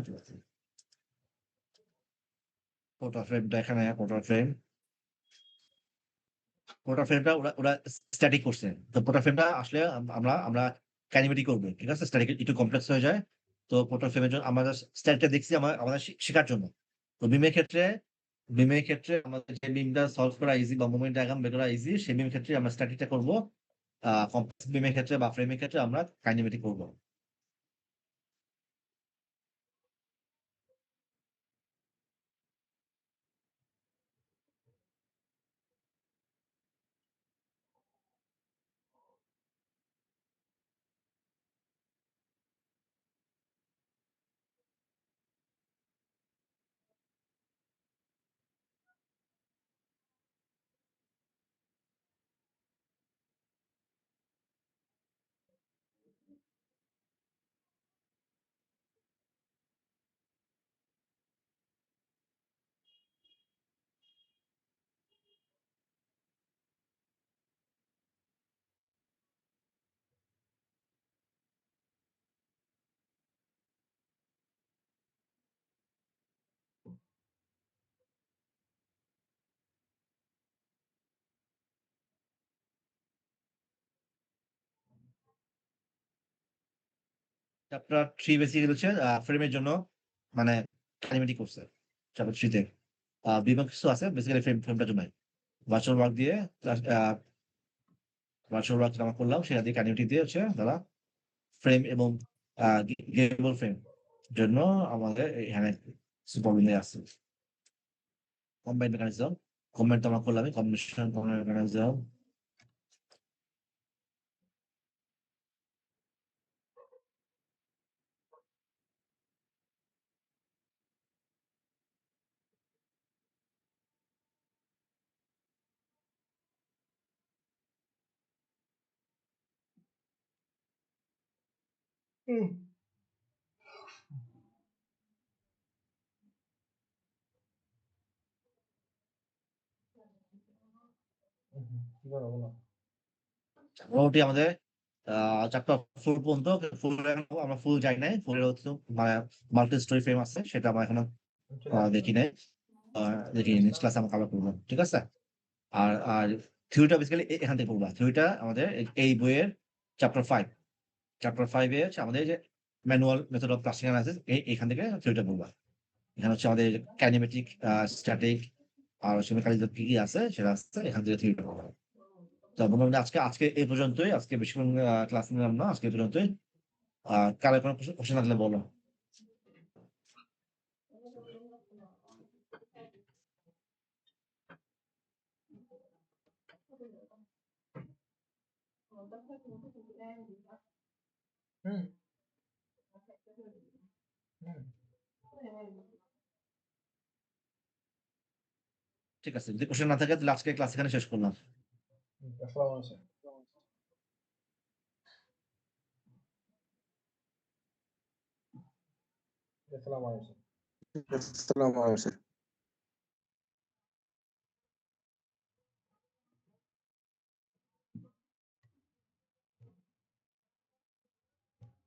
ফটো ফ্রেমটা এখানে ফটো ফ্রেম, ফটো ফ্রেমটা ওরা ওরা স্ট্যাটিক করছে। তো ফটো ফ্রেমটা আসলে আমরা আমরা কাইনেমেটিক করবো। ঠিক আছে? স্ট্যাটিক একটু কমপ্লেক্স হয়ে যায়। তো ফটো ফ্রেমের জন্য আমরা স্ট্যাটিকটা দেখছি আমাদের শেখার জন্য। তো বিমের ক্ষেত্রে আমাদের যে বিমটা সলভ করা ইজি বা মুভমেন্ট ডায়াগ্রাম বের করা ইজি, সেই বিমের ক্ষেত্রে আমরা স্ট্যাটিকটা করবো। কমপ্লেক্স বিমের ক্ষেত্রে বা ফ্রেমের ক্ষেত্রে আমরা কাইনেমেটিক করবো। চ্যাপ্টার 3 বেসিক্যালি হচ্ছে ফ্রেমের জন্য, মানে কাইনেমেটিক করছে চ্যাপ্টার 3 তে। বিভাগ কিছু আছে বেসিক্যালি ফ্রেমটার জন্য। ভার্চুয়াল ওয়ার্ক দিয়ে, ভার্চুয়াল ওয়ার্ক আমরা করলাম, সেটা দিয়ে কাইনেমেটিক দিয়ে হচ্ছে দাদা ফ্রেম এবং গেবল ফ্রেম জন্য আমাদের এখানে প্রবলেম আছে। কম্বাইন্ড মেকানিজম, কম্বাইন্ড তো আমরা করলাম, কম্বিনেশন মেকানিজম। হুম। কি বলো বলো? মোটামুটি আমাদের চ্যাপ্টার 4 পর্যন্ত আমরা ফুল যাই নাই। 4 এর হচ্ছে মাল্টি স্টোরি ফ্রেম আছে, সেটা আমরা এখনো দেখি নাই। দেখি নেক্সট ক্লাসে আমরা কভার করবো, ঠিক আছে? আর থিওরিটা বেসিক্যালি এখান থেকে পড়বা। থিওরিটা আমাদের এই বইয়ের চ্যাপ্টার 5 এ হচ্ছে আমাদের যে ম্যানুয়াল মেথড অফ ক্লাসিং অ্যানালাইসিস, এইখান থেকে থিওরিটা পড়বা। এখানে হচ্ছে আমাদের কাইনেমেটিক, স্ট্যাটিক আর হচ্ছে মেকানিজম কি কি আছে সেটা আছে, এখান থেকে থিওরিটা পড়বা। তো মোটামুটি আজকে এই পর্যন্তই। আজকে বেশিক্ষণ ক্লাস নিলাম না, আজকে এই পর্যন্তই। কারো কোনো কোশ্চেন থাকলে বলো। হুম। হুম। ঠিক আছে, যদি কোশ্চেন না থাকে তাহলে আজকে ক্লাস এখানে শেষ করলাম। আসসালামু আলাইকুম। আসসালামু আলাইকুম। আসসালামু আলাইকুম স্যার।